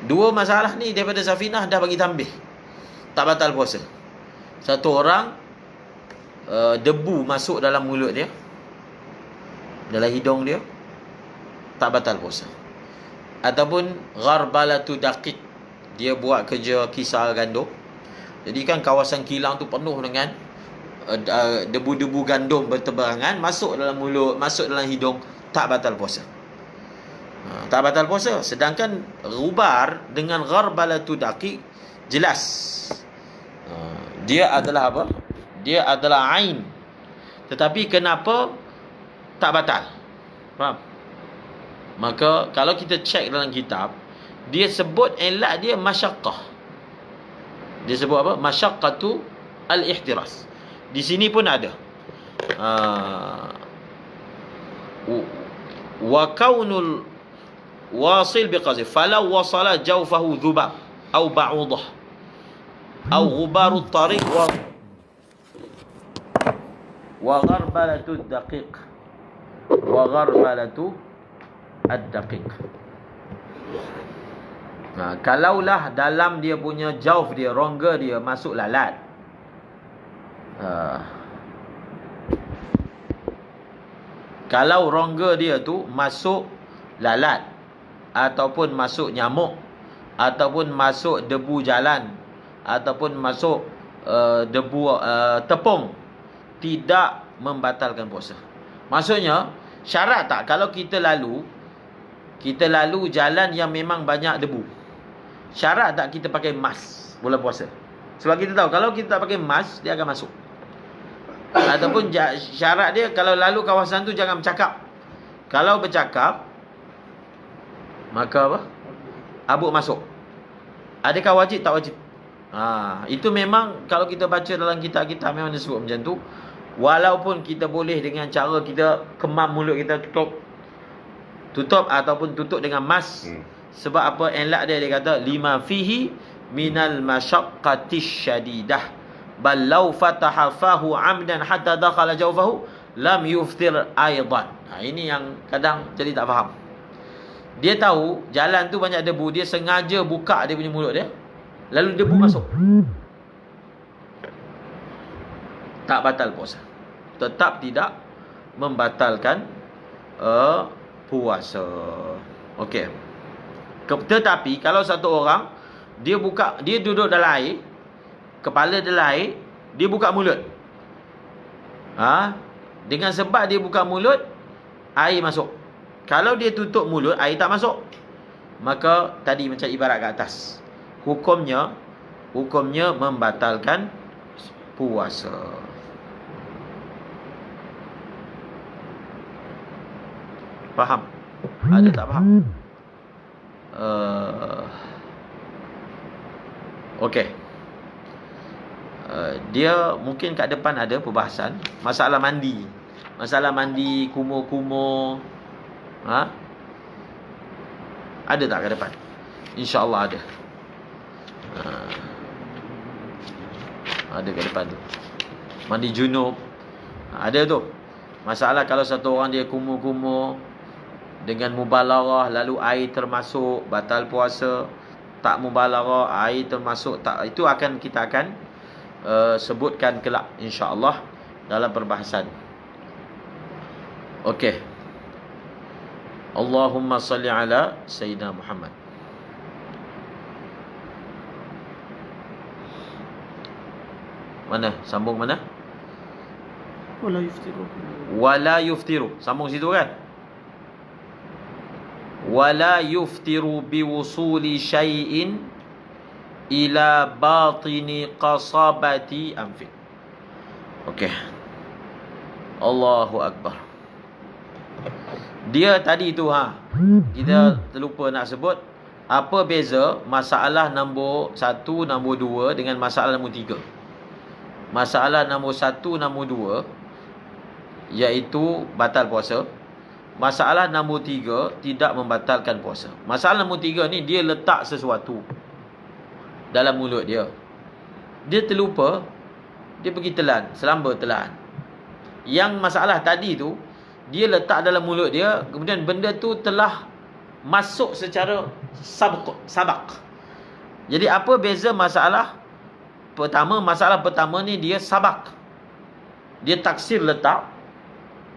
Dua masalah ni daripada Safinah dah bagi tambih. Tak batal puasa. Satu orang debu masuk dalam mulut dia, dalam hidung dia, tak batal puasa. Ataupun gharbalatu daqiq, dia buat kerja kisar gandum. Jadi kan kawasan kilang tu penuh dengan debu-debu gandum bertebarangan, masuk dalam mulut, masuk dalam hidung, tak batal puasa. Tak batal puasa. Sedangkan ghubar dengan gharbalatu daqiq jelas. Dia adalah apa? Dia adalah ain. Tetapi kenapa tak batal? Faham? Maka kalau kita cek dalam kitab, dia sebut ilat dia masyaqqah. Dia sebut apa? Masyaqqatu al-ihtiras. Di sini pun ada. Wa kaunul wasil biqazif falau wasala jawfahu dhubab au ba'udah au ghubarut tariq wa gharbalatu ad-daqiq wa gharbalatu ad-daqiq. Kalaulah dalam dia punya jauf dia, rongga dia masuk lalat, kalau rongga dia tu masuk lalat, ataupun masuk nyamuk, ataupun masuk debu jalan, ataupun masuk debu tepung, tidak membatalkan puasa. Maksudnya syarat tak kalau kita lalu kita lalu jalan yang memang banyak debu, syarat tak kita pakai mask bulan puasa? Sebab kita tahu kalau kita tak pakai mask, dia akan masuk. Ataupun syarat dia kalau lalu kawasan tu jangan bercakap. Kalau bercakap, maka apa? Abuk masuk. Adakah wajib? Tak wajib. Itu memang kalau kita baca dalam kitab-kitab memang disebut macam tu. Walaupun kita boleh dengan cara kita kemam mulut kita tutup ataupun tutup dengan mask. Sebab apa elak dia kata lima fihi minal masyaqqatish syadidah bal law fataha fahu amdan hatta dakhala jawfahu lam yuftir aidan. Ini yang kadang jadi tak faham. Dia tahu jalan tu banyak debu, dia sengaja buka dia punya mulut dia, lalu debu masuk. Tak batal puasa. Tetap tidak membatalkan puasa. Okey. Tetapi kalau satu orang dia duduk dalam air, kepala dalam air, dia buka mulut. Dengan sebab dia buka mulut, air masuk. Kalau dia tutup mulut, air tak masuk. Maka tadi macam ibarat kat atas. Hukumnya membatalkan puasa. Faham? Ada tak faham? Okey. Dia mungkin kat depan ada perbahasan masalah mandi. Masalah mandi, kumur-kumur. Ada tak kat depan? InsyaAllah ada. Ada kat depan tu. Mandi junub. Ada tu. Masalah kalau satu orang dia kumur-kumur dengan mubalarah, lalu air termasuk, batal puasa. Tak mubalarah, air termasuk, tak, itu kita akan sebutkan kelak insya-Allah dalam perbahasan. Okey. Allahumma salli ala Sayyidina Muhammad. Mana? Sambung mana? Wala yuftiru. Sambung situ kan? Wala yuftiru biwusuli syai'in ila batini qasabati anfi. Okey. Allahu Akbar. Dia tadi tu kita terlupa nak sebut apa beza masalah nombor 1, nombor 2 dengan masalah nombor 3. Masalah nombor 1, nombor 2 iaitu batal puasa. Masalah nombor 3 tidak membatalkan puasa. Masalah nombor 3 ni dia letak sesuatu dalam mulut dia. Dia terlupa, dia pergi telan, selamba telan. Yang masalah tadi tu dia letak dalam mulut dia, kemudian benda tu telah masuk secara sabak. Jadi apa beza masalah pertama? Masalah pertama ni dia sabak. Dia taksir letak.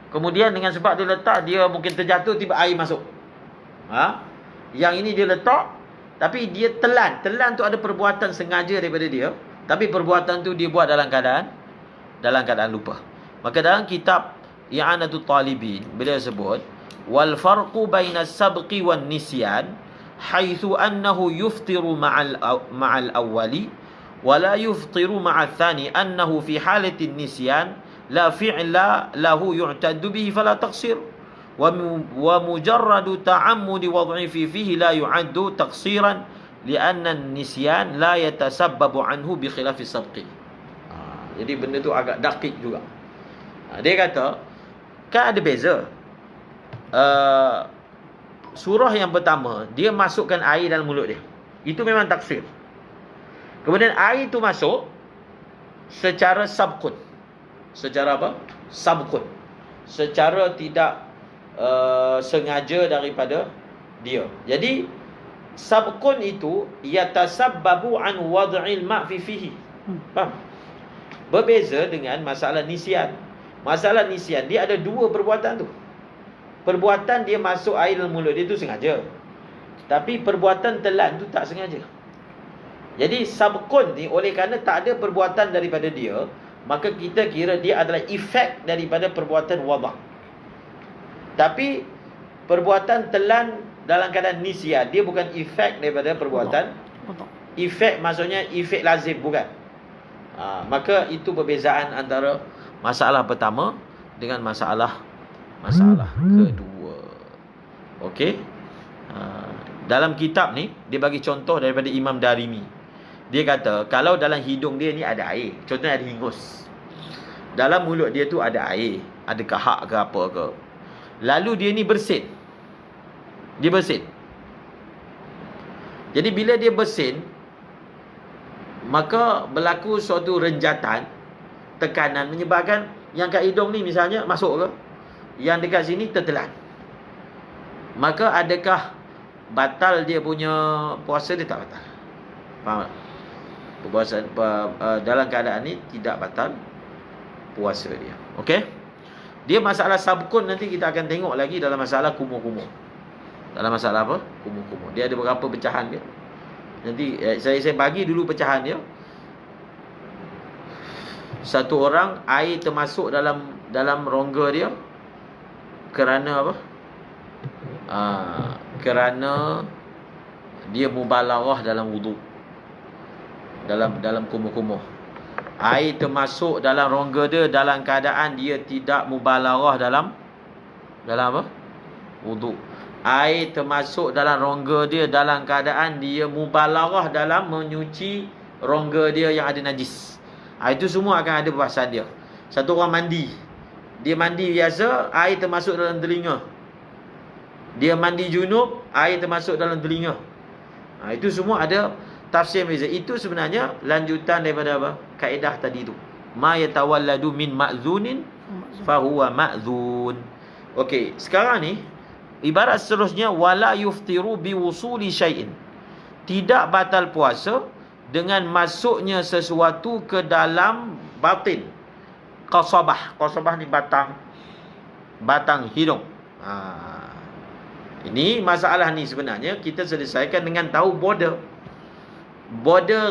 Kemudian dengan sebab dia letak, dia mungkin terjatuh, tiba air masuk. Yang ini dia letak, tapi dia telan. Telan tu ada perbuatan sengaja daripada dia, tapi perbuatan tu dia buat dalam keadaan lupa. Maka dalam kitab I'anatul Talibin, beliau sebut wal farqu bainas sabqi wan nisyan haitsu annahu yuftiru ma'al awwali wa la yuftiru ma'al thani annahu fi halatin nisyan la fi'la lahu yu'taddu bihi fala taqsir wa mujarradu ta'ammudi wad'i fihi la yu'addu taqsiran li'anna an-nisyan la yatasabbabu anhu bi khilafi sabqi. Jadi benda tu agak dakik juga. Dia kata kan ada beza. Surah yang pertama dia masukkan air dalam mulut dia, itu memang taksir. Kemudian air itu masuk secara sabqun. Secara apa? Sabqun. Secara tidak sengaja daripada dia. Jadi sabqun itu yatasabbabu an wad'il ma' fihi. Faham? Berbeza dengan masalah nisyan. Masalah nisyan dia ada dua perbuatan tu. Perbuatan dia masuk air dalam mulut dia tu sengaja, tapi perbuatan telan tu tak sengaja. Jadi sabqun ni oleh kerana tak ada perbuatan daripada dia, maka kita kira dia adalah efek daripada perbuatan wada'. Tapi perbuatan telan dalam keadaan nisyan, dia bukan efek daripada perbuatan. Betul. Efek maksudnya efek lazim, bukan. Maka itu perbezaan antara masalah pertama dengan masalah kedua. Okey. Dalam kitab ni dia bagi contoh daripada Imam Darimi. Dia kata kalau dalam hidung dia ni ada air, contohnya ada hingus. Dalam mulut dia tu ada air, ada kahak ke apa ke. Lalu dia ni bersin. Dia bersin. Jadi bila dia bersin, maka berlaku suatu renjatan, tekanan menyebabkan yang kat hidung ni misalnya masuk ke, yang dekat sini tertelan. Maka adakah batal dia punya puasa? Dia tak batal. Faham tak? Puasa dalam keadaan ni tidak batal puasa dia. Okey? Dia masalah sabkun nanti kita akan tengok lagi dalam masalah kumur-kumur. Dalam masalah apa? Kumur-kumur. Dia ada berapa pecahan dia? Nanti saya bagi dulu pecahan dia. Satu orang air termasuk dalam rongga dia kerana apa? Kerana dia mubalarah dalam wudu. Dalam kumur-kumur. Air termasuk dalam rongga dia dalam keadaan dia tidak mubalarah dalam apa? Wudu. Air termasuk dalam rongga dia dalam keadaan dia mubalarah dalam menyuci rongga dia yang ada najis. Itu semua akan ada perbahasan dia. Satu orang mandi. Dia mandi biasa, air termasuk dalam telinga. Dia mandi junub, air termasuk dalam telinga. Itu semua ada tafsir beza. Itu sebenarnya lanjutan daripada apa? Kaedah tadi tu. Ma yatawalladu min ma'zunin fahuwa ma'zun. Okey, sekarang ni ibarat seterusnya wala yuftiru biwusuli syai'in. Tidak batal puasa dengan masuknya sesuatu ke dalam batin. Qasabah. Qasabah ni batang hidung. Ini masalah ni sebenarnya kita selesaikan dengan tahu border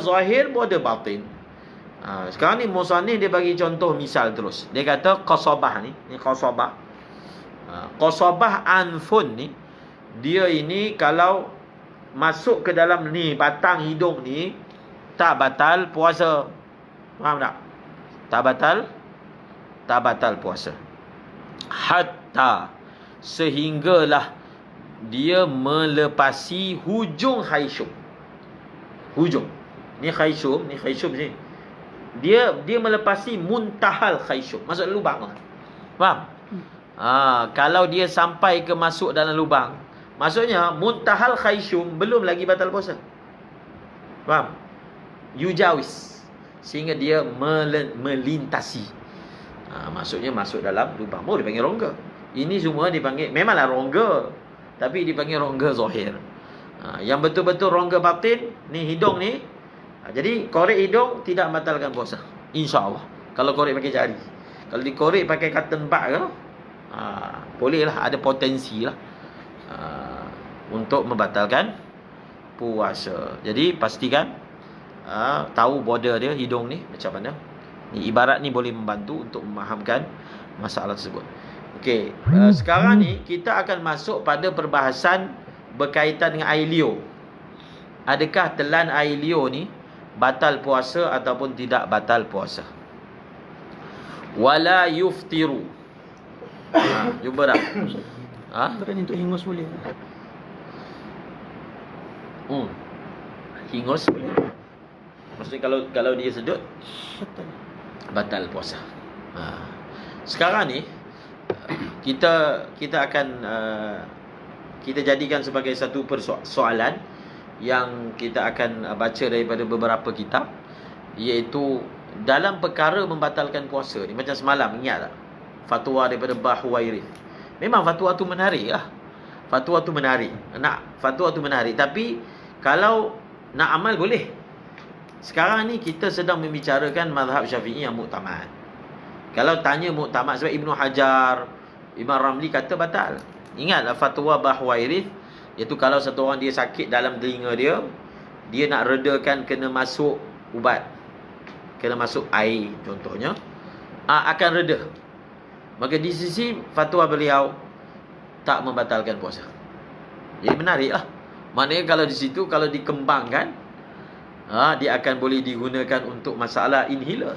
zahir, border batin. Sekarang ni musannif dia bagi contoh misal terus. Dia kata qasabah ni qasabah. Qasabah anfun ni, dia ini kalau masuk ke dalam ni batang hidung ni tak batal puasa. Faham tak? Tak batal puasa. Hatta sehinggalah dia melepasi hujung khayshum. Hujung. Ni khayshum ni. Dia melepasi muntahal khayshum. Masuk dalam lubang lah. Faham? Kalau dia sampai ke masuk dalam lubang, maksudnya muntahal khayshum belum lagi batal puasa. Faham? Yujawis. Sehingga dia melintasi. Maksudnya masuk dalam lubang. Baru dipanggil rongga. Ini semua dipanggil, memanglah rongga, tapi dipanggil rongga zahir. Yang betul-betul rongga batin, ni hidung ni. Jadi korek hidung tidak membatalkan puasa, InsyaAllah. Kalau korek pakai jari. Kalau dikorek pakai cotton bud ke, bolehlah, ada potensi lah untuk membatalkan puasa. Jadi pastikan tahu border dia hidung ni macam mana. Ni ibarat ni boleh membantu untuk memahamkan masalah tersebut. Okey, sekarang ni kita akan masuk pada perbahasan berkaitan dengan air liur. Adakah telan air liur ni batal puasa ataupun tidak batal puasa? Wala yuftiru. Jumpa tak? Berani untuk hingus boleh. Hingus boleh. Maksudnya kalau dia sedut batal puasa. Sekarang ni kita akan kita jadikan sebagai satu persoalan yang kita akan baca daripada beberapa kitab, iaitu dalam perkara membatalkan puasa ni. Macam semalam, ingat tak? Fatwa daripada Bahuwairith. Memang fatwa tu menarik lah. Fatwa tu menarik. Fatwa tu menarik. Tapi kalau nak amal boleh. Sekarang ni kita sedang membicarakan mazhab Syafi'i yang muktamad. Kalau tanya muktamad, sebab Ibnu Hajar, Imam Ramli kata batal. Ingatlah fatwa Bahuwairith, iaitu kalau satu orang dia sakit dalam telinga dia, dia nak redakan kena masuk ubat, kena masuk air contohnya, akan reda. Maka di sisi fatwa beliau tak membatalkan puasa. Jadi menarik lah. Maknanya kalau di situ, kalau dikembangkan, dia akan boleh digunakan untuk masalah inhaler.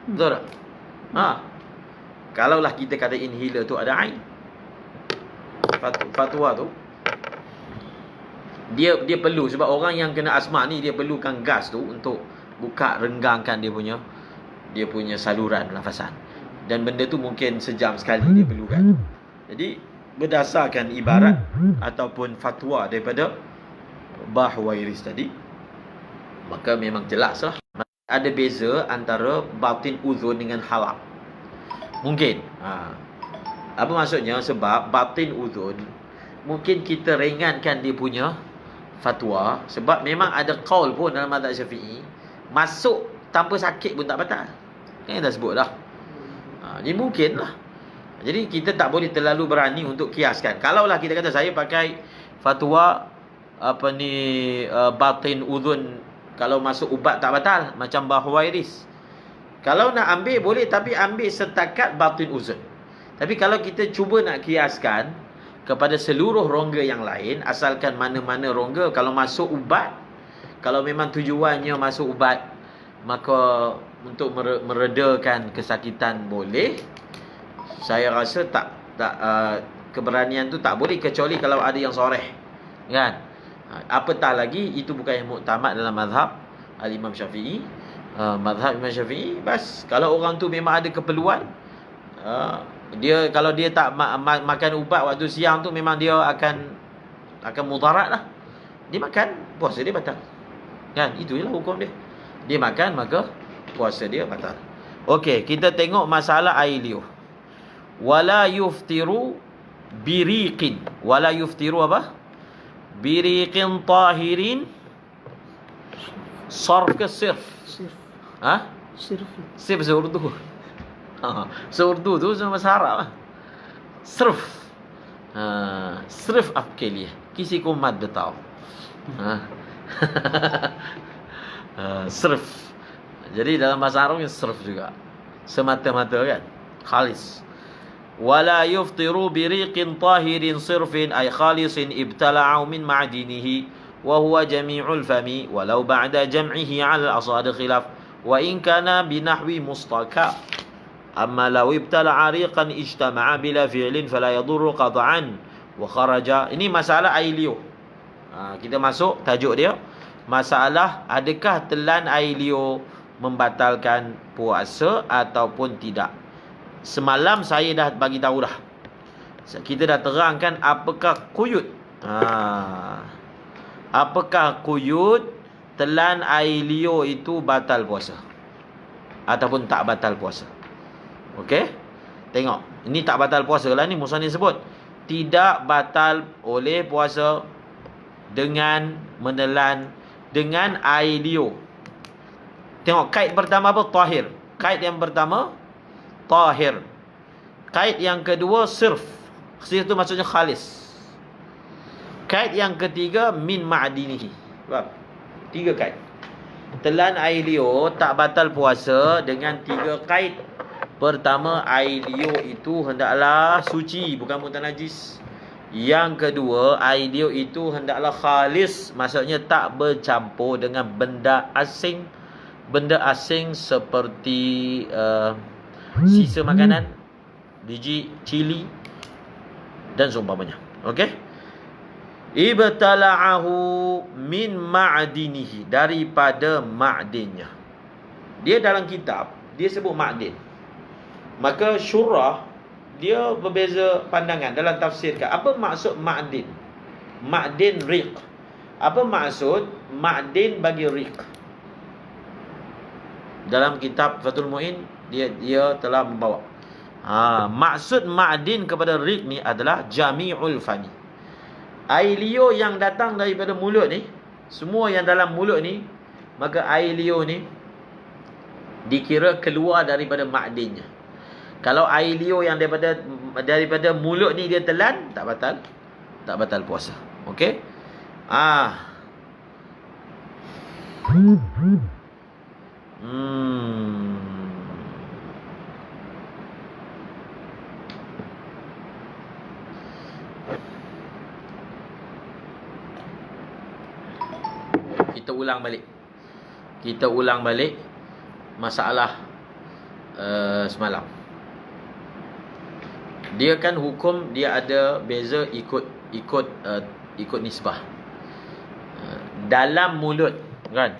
Betul tak? Kalaulah kita kata inhaler tu ada ain. Fatwa tu dia perlu, sebab orang yang kena asma ni dia perlukan gas tu untuk buka renggangkan dia punya saluran nafasan. Dan benda tu mungkin sejam sekali dia perlukan. Jadi berdasarkan ibarat ataupun fatwa daripada Bahwairis tadi, maka memang jelas lah ada beza antara batin uzun dengan halaq. Mungkin apa maksudnya? Sebab batin uzun mungkin kita ringankan dia punya fatwa, sebab memang ada qaul pun dalam mazhab Syafi'i, masuk tanpa sakit pun tak batal. Kan dah sebut dah. Jadi mungkin lah. Jadi kita tak boleh terlalu berani untuk kiaskan. Kalaulah kita kata saya pakai fatwa batin uzun, kalau masuk ubat tak batal, macam Bahwairis. Kalau nak ambil boleh, tapi ambil setakat batin uzun. Tapi kalau kita cuba nak kiaskan kepada seluruh rongga yang lain, asalkan mana-mana rongga, kalau masuk ubat, kalau memang tujuannya masuk ubat, maka untuk meredakan kesakitan boleh. Saya rasa keberanian tu tak boleh, kecuali kalau ada yang soreh, kan? Apatah lagi itu bukan yang muktamad dalam mazhab Al-Imam Syafi'i. Mazhab Imam Syafi'i, bas kalau orang tu memang ada keperluan, kalau dia tak makan ubat waktu siang tu, memang dia akan mudarat lah. Dia makan, puasa dia batal. Kan? Itulah hukum dia. Dia makan, maka puasa dia batal. Okey, kita tengok masalah air liur. Wala yuftiru biriqin. Wala yuftiru apa? Biriqin tahirin. Sarf ke sirf? Sirf. Sirf. Sirf seurdu. Seurdu tu sama bahasa Arab lah. Sirf. Sirf आपके लिए किसी को मत बताओ. Sirf. Jadi dalam bahasa Arabnya sirf juga. Semata-mata kan. Khalis. Wala yuftiru biriqin tahirin sirfin ay khalisin ibtala'u min ma'dinihi wa huwa jami'ul fami walau ba'da jam'ihi 'ala al-asad khilaf wa in kana binahwi mustaka. Amma law ibtala'a riqan ijtama'a bila fi'lin fala yadurru qat'an wa kharaja. Ini masalah air liur. Kita masuk tajuk dia, masalah adakah telan air liur membatalkan puasa ataupun tidak. Semalam saya dah bagi tahu dah. Kita dah terangkan apakah quyut. Apakah quyut telan air liur itu batal puasa ataupun tak batal puasa. Okey? Tengok. Ini tak batal puasa lah ni musannif sebut. Tidak batal oleh puasa dengan menelan dengan air liur. Tengok kait pertama apa? Tahir. Kait yang pertama tahir. Kait yang kedua sirf. Sirf itu maksudnya khalis. Kait yang ketiga min ma'dinihi. Faham? 3 kait. Telan air liur tak batal puasa dengan 3 kait. Pertama, air liur itu hendaklah suci, bukan mutanajis. Yang kedua, air liur itu hendaklah khalis, maksudnya tak bercampur dengan benda asing. Benda asing seperti sisa makanan, biji cili dan seumpamanya. Okey? Ibtala'ahu min ma'dinihi, daripada ma'dinnya. Dia dalam kitab dia sebut ma'din. Maka syurah dia berbeza pandangan dalam tafsirkan. Apa maksud ma'din? Ma'din riq. Apa maksud ma'din bagi riq? Dalam kitab Fathul Mu'in dia telah membawa. Maksud ma'din kepada riq ni adalah jami'ul fani. Air liur yang datang daripada mulut ni, semua yang dalam mulut ni, maka air liur ni dikira keluar daripada ma'dinnya. Kalau air liur yang daripada mulut ni dia telan, tak batal puasa. Okey? kita ulang balik. Kita ulang balik masalah semalam. Dia kan hukum dia ada beza ikut nisbah. Dalam mulut kan.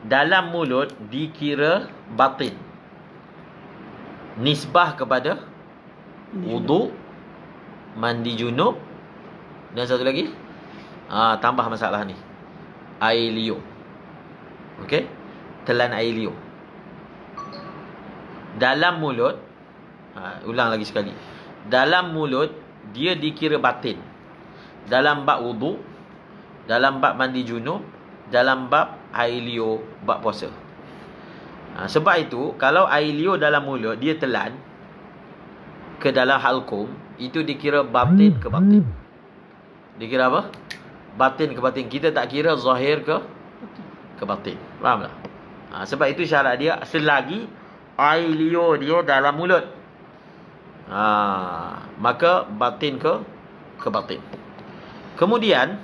Dalam mulut dikira batin. Nisbah kepada wudu, mandi junub dan satu lagi tambah masalah ni. Air liur. Okey? Telan air liur. Dalam mulut ulang lagi sekali. Dalam mulut dia dikira batin. Dalam bab wudu, dalam bab mandi junub, dalam bab air liur bab puasa. Sebab itu kalau air liur dalam mulut dia telan ke dalam halkum, itu dikira batin ke batin. Dikira apa? Batin ke batin. Kita tak kira zahir ke batin. Faham tak? Sebab itu syarat dia selagi air liur dia dalam mulut. Maka batin ke batin. Kemudian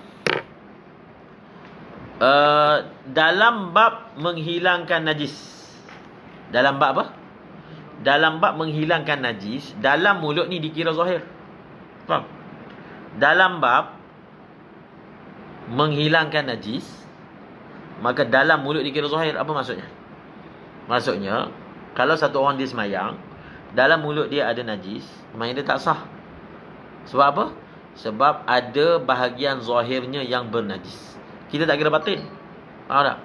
dalam bab menghilangkan najis. Dalam bab apa? Dalam bab menghilangkan najis, dalam mulut ni dikira zahir. Faham? Dalam bab menghilangkan najis, maka dalam mulut dikira zahir. Apa maksudnya? Maksudnya, kalau satu orang dia semayang, dalam mulut dia ada najis, semayang dia tak sah. Sebab apa? Sebab ada bahagian zahirnya yang bernajis. Kita tak kira batin. Faham tak?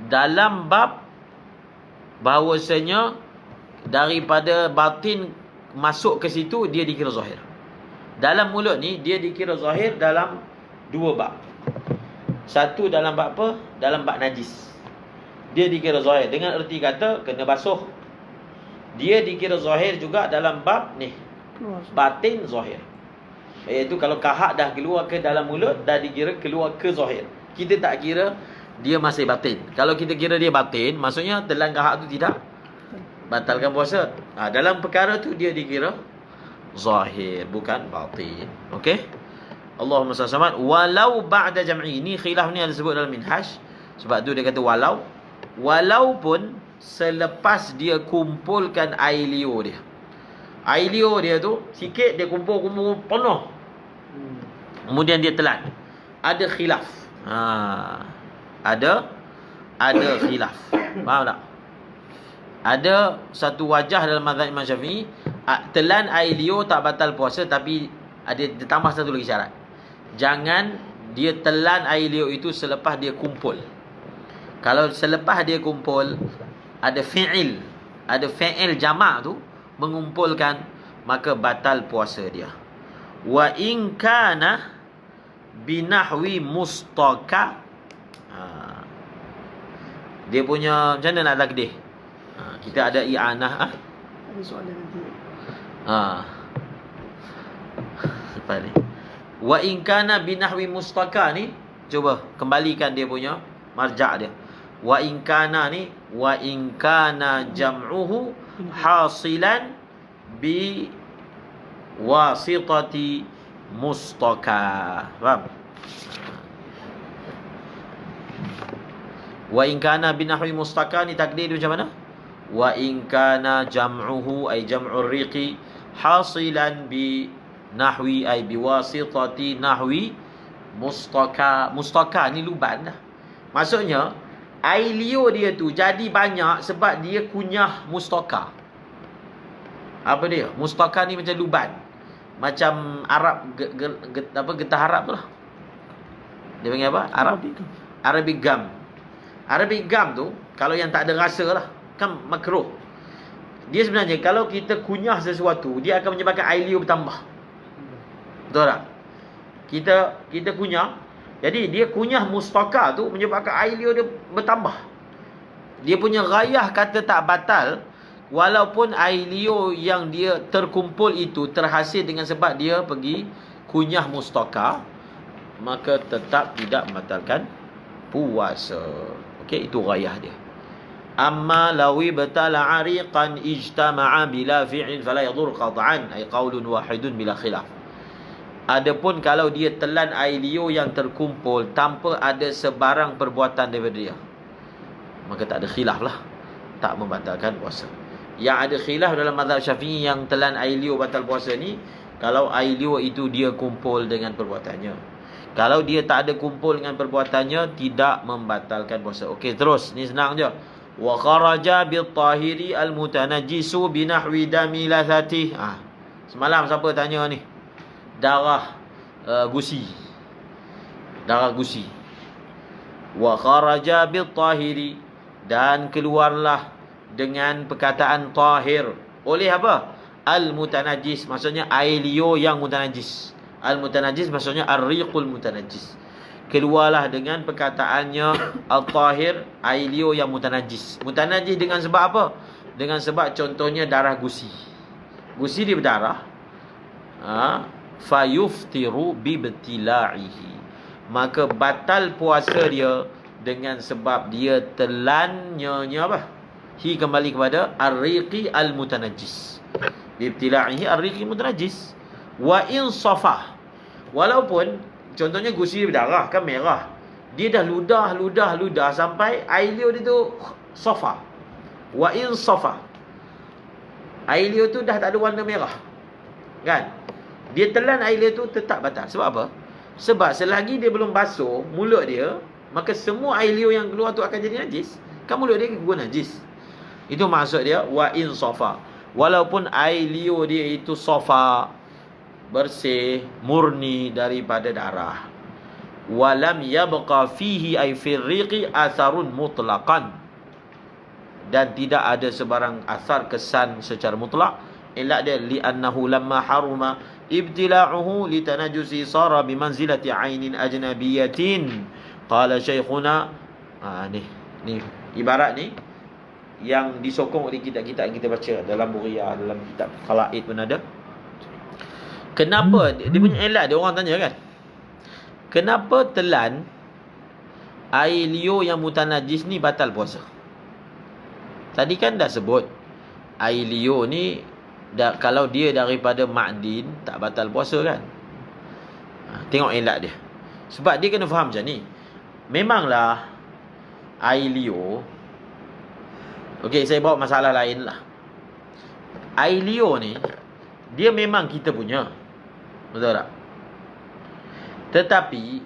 Dalam bab bahawasanya daripada batin masuk ke situ, dia dikira zahir. Dalam mulut ni dia dikira zahir dalam dua bab. Satu dalam bab apa? Dalam bab najis. Dia dikira zahir dengan erti kata kena basuh. Dia dikira zahir juga dalam bab ni, batin zahir. Iaitu kalau kahak dah keluar ke dalam mulut, dah dikira keluar ke zahir. Kita tak kira dia masih batin. Kalau kita kira dia batin, maksudnya telan kahak tu tidak batalkan puasa. Dalam perkara tu dia dikira zahir, bukan batin. Okey? Allahumma salli alaihi walau ba'da jam'i. Ni khilaf ni ada sebut dalam minhaj. Sebab tu dia kata walaupun selepas dia kumpulkan air liur dia. Air liur dia tu sikit dia kumpul penuh. Kemudian dia telan. Ada khilaf. Ada khilaf. Faham tak? Ada satu wajah dalam mazhab Imam Syafi'i, telan air liur tak batal puasa, tapi ada ditambah satu lagi syarat. Jangan dia telan air liur itu selepas dia kumpul. Kalau selepas dia kumpul ada fi'il jamak tu mengumpulkan, maka batal puasa dia. Wa in kana binahwi mustaka. Dia punya macam mana nak takdir? Kita ada i'anah. Ada soalan nanti. Lepas ni. Wa in kana binahwi mustaka ni, cuba kembalikan dia punya marja' dia. Wa in kana ni, wa in kana jam'uhu hasilan bi wasitati mustaka. Faham? Wa in kana binahwi mustaka ni takdir dia macam mana? Wa in kana jam'uhu ay jam'ur riqi hasilan bi nahwi ay biwasitati nahwi mustaka. Mustaka ni luban dah. Maksudnya air liur dia tu jadi banyak sebab dia kunyah mustaka. Apa dia? Mustaka ni macam luban. Macam Arab getah Arab tu lah. Dia panggil apa? Arabic gum. Arabic gum tu kalau yang tak ada rasa lah, kan makruh. Dia sebenarnya kalau kita kunyah sesuatu, dia akan menyebabkan air liur bertambah. Betul tak? Kita kunyah, jadi dia kunyah mustaka tu menyebabkan air liur dia bertambah. Dia punya ghayah kata tak batal, walaupun air liur yang dia terkumpul itu terhasil dengan sebab dia pergi kunyah mustaka, maka tetap tidak membatalkan puasa. Okey, itu ghayah dia. Amma lawi batala ariqan ijtama'a bila fi'in fala yadur qat'an, ay qaulun wahidun bila khilaf. Adapun kalau dia telan air liur yang terkumpul tanpa ada sebarang perbuatan daripada dia, maka tak ada khilaf lah, tak membatalkan puasa. Yang ada khilaf dalam mazhab Syafi'i yang telan air liur batal puasa ni, kalau air liur itu dia kumpul dengan perbuatannya. Kalau dia tak ada kumpul dengan perbuatannya, tidak membatalkan puasa. Okey, terus. Ni senang je. Wa kharaja bil tahiri al mutanajjisu binahwi dami lathati. Semalam siapa tanya ni? Darah gusi. Darah gusi. Wa kharaja bil tahiri, dan keluarlah dengan perkataan tahir oleh apa? Al mutanajjis, maksudnya air liur yang mutanajjis. Al mutanajjis maksudnya ar-riqul mutanajjis. Keluarlah dengan perkataannya al-tahir, air liur yang mutanajjis. Mutanajjis dengan sebab apa? Dengan sebab contohnya darah gusi. Gusi dia berdarah. Fayuftiru bibtila'ihi, maka batal puasa dia dengan sebab dia telannya apa? Hi kembali kepada ar-riqi al-mutanajjis. Bibtila'ihi ar-riqi mutanajjis. Wa in safah, walaupun contohnya gusi dia berdarah kan merah, dia dah ludah sampai air liur dia tu safa. Wa in safa, air liur tu dah tak ada warna merah, kan? Dia telan air liur tu tetap batal. Sebab apa? Sebab selagi dia belum basuh mulut dia, maka semua air liur yang keluar tu akan jadi najis. Kan mulut dia guna najis. Itu maksud dia wa in safa. Walaupun air liur dia itu safa, bersih, murni daripada darah. Walam yabqa fihi ay firriqi atharun mutlaqan, dan tidak ada sebarang asar kesan secara mutlak. Illa dia li'annahu lamma haruma ibtila'uhu litanajusi sara bimanzilati ainin ajnabiyatin. Qala syekhuna, ni ibarat ni yang disokong oleh kitab-kitab yang kita baca dalam Buriyah, dalam kitab Khalaid pun ada. Kenapa? Dia punya elat, dia orang tanya kan, kenapa telan air liur yang mutanajis ni batal puasa? Tadi kan dah sebut air liur ni kalau dia daripada ma'din tak batal puasa kan. Tengok elat dia. Sebab dia kena faham macam ni. Memanglah air liur, okey, saya bawa masalah lain lah. Air liur ni dia memang kita punya, betul tak? Tetapi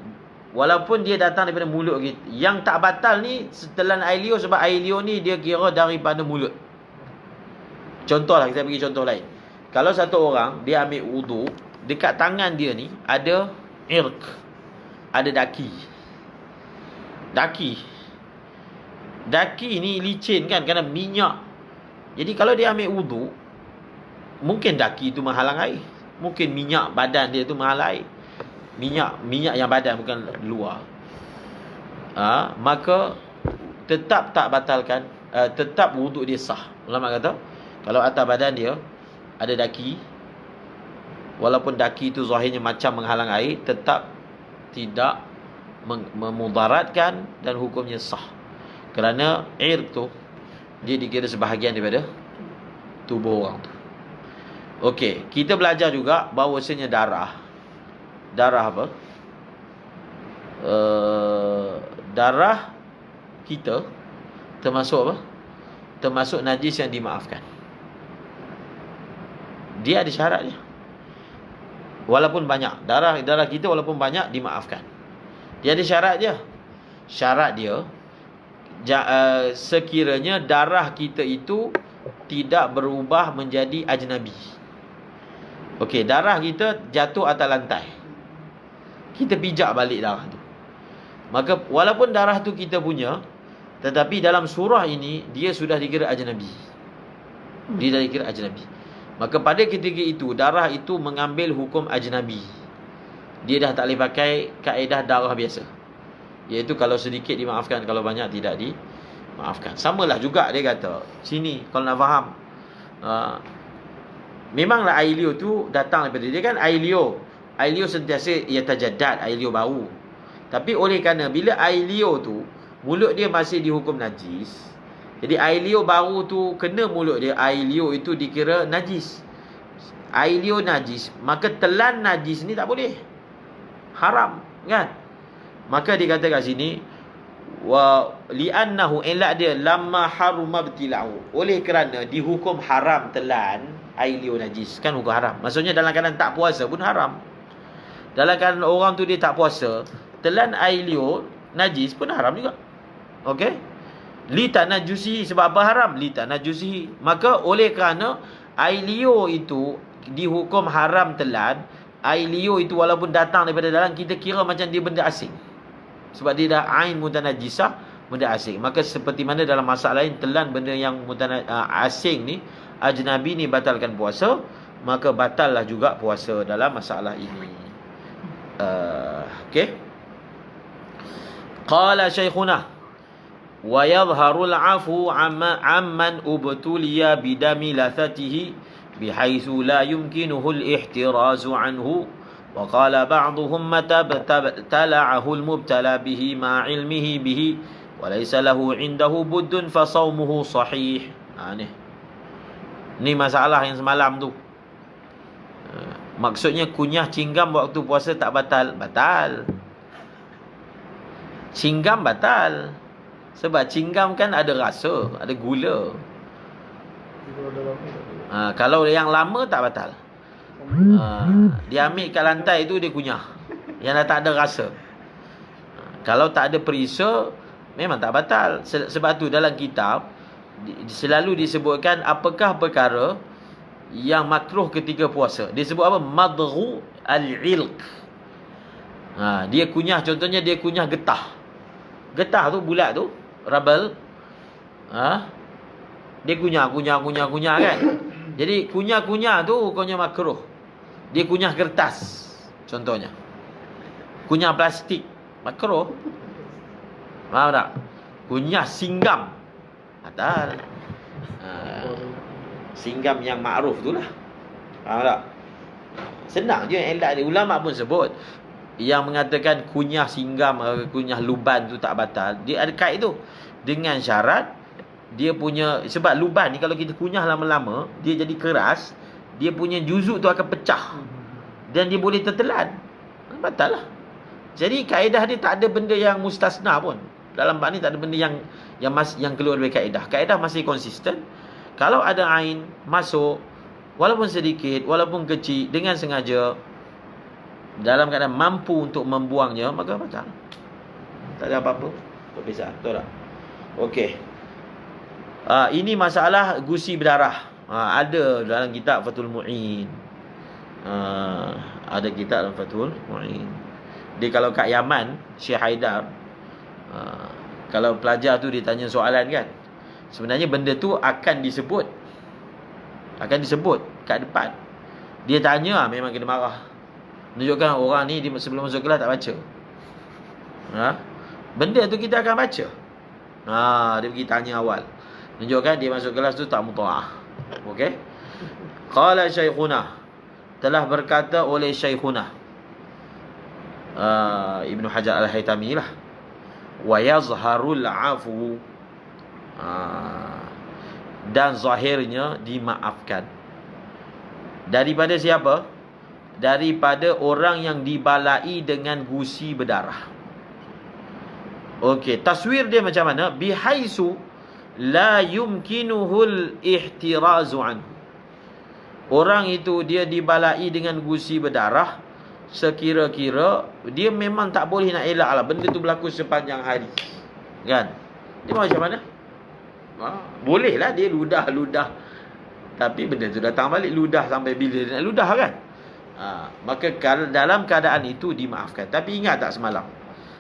walaupun dia datang daripada mulut kita, yang tak batal ni setelan air liur, sebab air liur ni dia kira daripada mulut. Contohlah, kita bagi contoh lain. Kalau satu orang dia ambil wudu, dekat tangan dia ni ada irq, ada daki. Daki ni licin kan, kerana minyak. Jadi kalau dia ambil wudu, mungkin daki tu menghalang air, mungkin minyak badan dia tu menghalang air. Minyak yang badan, bukan luar. Maka tetap tak batalkan, tetap wuduk dia sah. Ulama kata kalau atas badan dia ada daki, walaupun daki itu zahirnya macam menghalang air, tetap tidak memudaratkan dan hukumnya sah. Kerana air tu dia dikira sebahagian daripada tubuh orang tu. Okey, kita belajar juga bahawasanya darah apa? Darah kita termasuk apa? Termasuk najis yang dimaafkan. Dia ada syaratnya. Walaupun banyak, darah kita walaupun banyak dimaafkan. Dia ada syarat dia. Syarat dia sekiranya darah kita itu tidak berubah menjadi ajnabi. Okey, darah kita jatuh atas lantai, kita pijak balik darah tu, maka walaupun darah tu kita punya, tetapi dalam surah ini dia sudah dikira ajnabi. Dia dah dikira ajnabi. Maka pada ketika itu darah itu mengambil hukum ajnabi. Dia dah tak boleh pakai kaedah darah biasa, iaitu kalau sedikit dimaafkan, kalau banyak tidak dimaafkan. Samalah juga dia kata sini, kalau nak faham, memanglah air liur tu datang daripada dia kan. Air liur sentiasa ia tajaddad, air liur baru. Tapi oleh kerana bila air liur tu mulut dia masih dihukum najis, jadi air liur baru tu kena mulut dia, air liur itu dikira najis. air liur najis, maka telan najis ni tak boleh. Haram, kan? Maka dia kata kat sini, wa li'annahu, elak dia, lamma haruma btila'u, oleh kerana dihukum haram telan air liur najis. Kan hukum haram. Maksudnya dalam keadaan tak puasa pun haram. Dalam keadaan orang tu dia tak puasa, telan air liur najis pun haram juga. Okey? Li tanajusihi, sebab apa haram? Li tanajusihi. Maka oleh kerana air liur itu dihukum haram telan, air liur itu walaupun datang daripada dalam, kita kira macam dia benda asing. Sebab dia dah ain mutanajisah, benda asing. Maka seperti mana dalam masalah lain, telan benda yang asing ni, ajnabi ni batalkan puasa, maka batallah juga puasa dalam masalah ini. Okey. Qala Syekhuna wa yadhharul afu amman ubtuliya bidami lathatihi bihaitsu la yumkinuhu al-ihtirazu anhu, wa qala ba'dhum mata tala'ahu al-mubtala bihi ma 'ilmihi bihi wa laysa lahu 'indahu buddun fa shaumuhu sahih. Ni masalah yang semalam tu. Maksudnya kunyah cinggam waktu puasa tak batal? Batal. Cinggam batal. Sebab cinggam kan ada rasa, ada gula. Kalau yang lama tak batal. Dia ambil kat lantai tu, dia kunyah, yang dah tak ada rasa. Kalau tak ada perisa, memang tak batal. Sebab tu dalam kitab selalu disebutkan apakah perkara yang makruh ketika puasa. Dia sebut apa? Madghu al-ilq. Dia kunyah, contohnya dia kunyah getah. Getah tu bulat tu, rabal. Dia kunyah kan. Jadi kunyah tu hukumnya makruh. Dia kunyah kertas contohnya. Kunyah plastik makruh. Faham tak? Kunyah singgam batal. Singgam yang makruf tu lah. Faham tak? Senang je elak dia. Ulama pun sebut, yang mengatakan kunyah singgam, kunyah luban tu tak batal, dia ada kait tu, dengan syarat dia punya, sebab luban ni kalau kita kunyah lama-lama dia jadi keras, dia punya juzuk tu akan pecah dan dia boleh tertelan. Batal lah. Jadi kaedah dia tak ada benda yang mustasna pun. Dalam bab ni tak ada benda yang keluar dari kaedah. Kaedah masih konsisten. Kalau ada ain masuk, walaupun sedikit, walaupun kecil, dengan sengaja, dalam keadaan mampu untuk membuangnya, maka batal. Tak ada apa-apa berbeza. Betul tak? Okey. Ini masalah gusi berdarah. Ada dalam kitab Fathul Mu'in. Ada kitab dalam Fathul Mu'in. Dia kalau kat Yaman, Syekh Haidar, kalau pelajar tu ditanya soalan kan, sebenarnya benda tu akan disebut kat depan. Dia tanya, memang kena marah. Menunjukkan orang ni sebelum masuk kelas tak baca. Benda tu kita akan baca. Dia pergi tanya awal. Menunjukkan dia masuk kelas tu tak muta'ah. Okey. Qala Syekhuna, telah berkata oleh Syekhuna Ibnu Hajar Al-Haytami lah, wa yazharul afu, dan zahirnya dimaafkan. Daripada siapa? Daripada orang yang dibalai dengan gusi berdarah. Okey, taswir dia macam mana? Bihaisu la yumkinuhul ihtirazu anhu. Orang itu dia dibalai dengan gusi berdarah, sekira-kira dia memang tak boleh nak elak lah benda tu berlaku sepanjang hari, kan? Dia macam mana? Boleh lah dia ludah, tapi benda tu datang balik, ludah sampai bila dia nak ludah, kan? Maka dalam keadaan itu dimaafkan. Tapi ingat tak semalam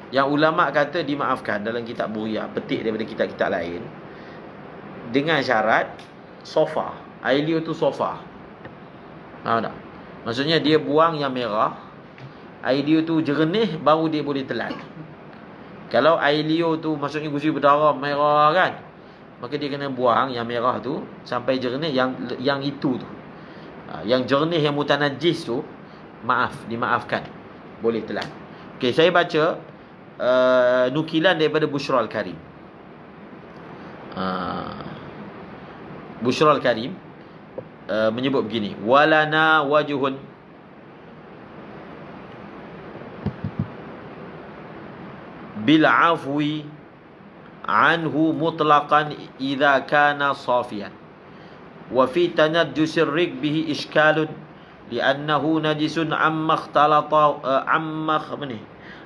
yang ulama kata dimaafkan dalam kitab Buria, petik daripada kitab-kitab lain, dengan syarat sofa, air liur tu sofa. Faham tak? Maksudnya dia buang yang merah, air liur tu jernih, baru dia boleh telan. Kalau air liur tu maksudnya gusi berdarah merah kan, maka dia kena buang yang merah tu sampai jernih, yang itu tu. Yang jernih, yang mutanajis tu, dimaafkan, boleh telan. Okey, saya baca nukilan daripada Bushra Al-Karim. Bushra Al-Karim menyebut begini, walana wajhun bil afwi anhu mutlaqan idza kana safiyan wa fi tanajjusir rikbihi ishkalun li'annahu najisun amma ikhtalata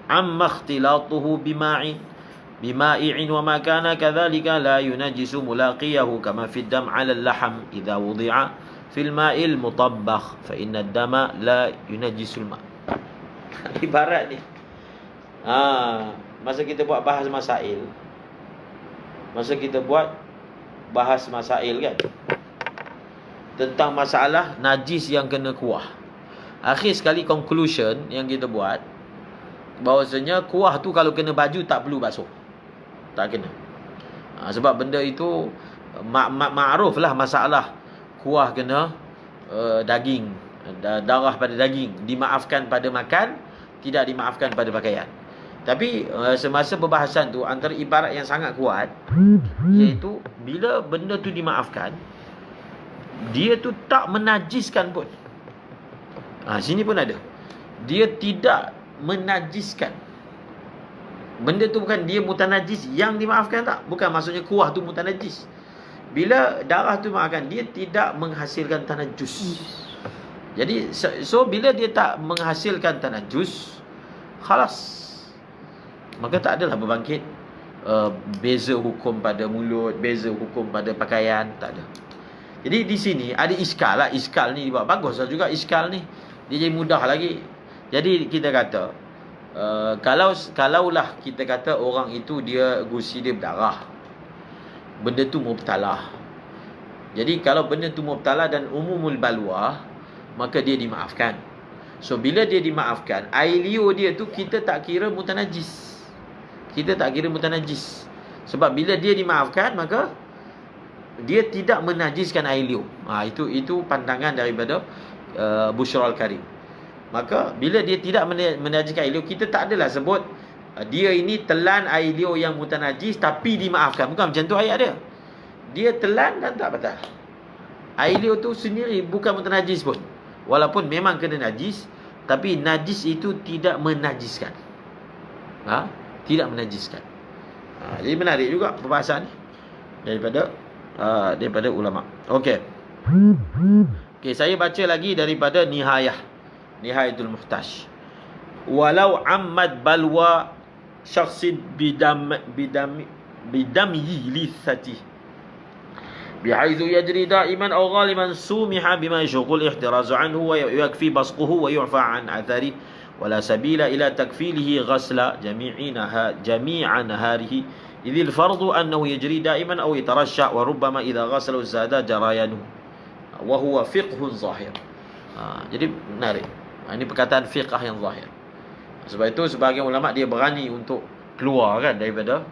amma ikhtilatuhu bima'i'in wa ma kana kadhalika la yunajisu mulaqiyahu kama fi ad-dam 'ala al-lahm idza wudi'a fil ma'il mutabbakh fa inna ad-dama la yunajisul ma'. Ibarat ni, masa kita buat bahas masail kan, tentang masalah najis yang kena kuah, akhir sekali conclusion yang kita buat bahawasanya kuah tu kalau kena baju tak perlu basuh, tak kena. Sebab benda itu ma'ruf lah, masalah kuah kena daging, darah pada daging, dimaafkan pada makan, tidak dimaafkan pada pakaian. Tapi semasa perbahasan tu antara ibarat yang sangat kuat, iaitu bila benda tu dimaafkan, dia tu tak menajiskan pun. Sini pun ada, dia tidak menajiskan. Benda tu bukan dia mutanajis yang dimaafkan, tak, bukan maksudnya kuah tu mutanajis. Bila darah tu dimaafkan, dia tidak menghasilkan tanajus. Jadi so bila dia tak menghasilkan tanajus, khalas, maka tak adalah berbangkit beza hukum pada mulut, beza hukum pada pakaian, tak ada. Jadi di sini ada iskal lah. Iskal ni dibuat bagus lah juga, iskal ni dia jadi mudah lagi. Jadi kita kata kalaulah kita kata orang itu dia gusi dia berdarah, benda tu mubtalah. Jadi kalau benda tu mubtalah dan umumul balwa, maka dia dimaafkan. So bila dia dimaafkan, air liur dia tu kita tak kira mutanajis. Sebab bila dia dimaafkan, maka dia tidak menajiskan air liur. Itu pandangan daripada Bushra Al-Karim. Maka bila dia tidak menajiskan air liur, kita tak adalah sebut dia ini telan air liur yang mutanajis tapi dimaafkan. Bukan macam tu ayat dia. Dia telan dan tak batal. Air liur tu sendiri bukan mutanajis pun, walaupun memang kena najis, tapi najis itu tidak menajiskan. Tidak menajiskan. Jadi menarik juga perbahasan ni daripada ulama. Okey, saya baca lagi daripada Nihayatul Muhtaj. Walau ammad balwa syakhsin bidamyi lithati بحيث يجري دائما أو غالبا سومح بما يشغل الاحتراز عنه ويكفي بصقه ويعفى عن أثره ولا سبيل إلى تكفيله غسل جميع نهاره إذ الفرض أنه يجري دائما أو يترشع وربما إذا غسل الزاد جريانه وهو فقه ظاهر. Jadi menarik. Ini perkataan fiqh yang zahir. Sebab itu sebahagian ulama dia berani untuk keluar kan daripada,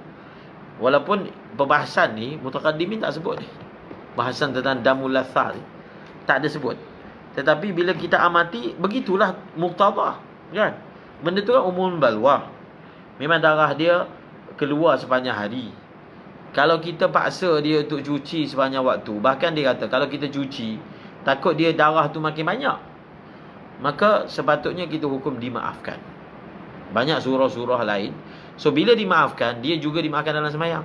walaupun perbahasan ni mutaqaddimin tak sebut ni. Bahasan tentang damul lathah ni tak ada sebut. Tetapi bila kita amati, begitulah muqtadah kan. Benda tu kan umum balwa. Memang darah dia keluar sepanjang hari. Kalau kita paksa dia untuk cuci sepanjang waktu, bahkan dia kata kalau kita cuci takut dia darah tu makin banyak, maka sepatutnya kita hukum dimaafkan. Banyak surah-surah lain. So bila dimaafkan, dia juga dimaafkan dalam semayang.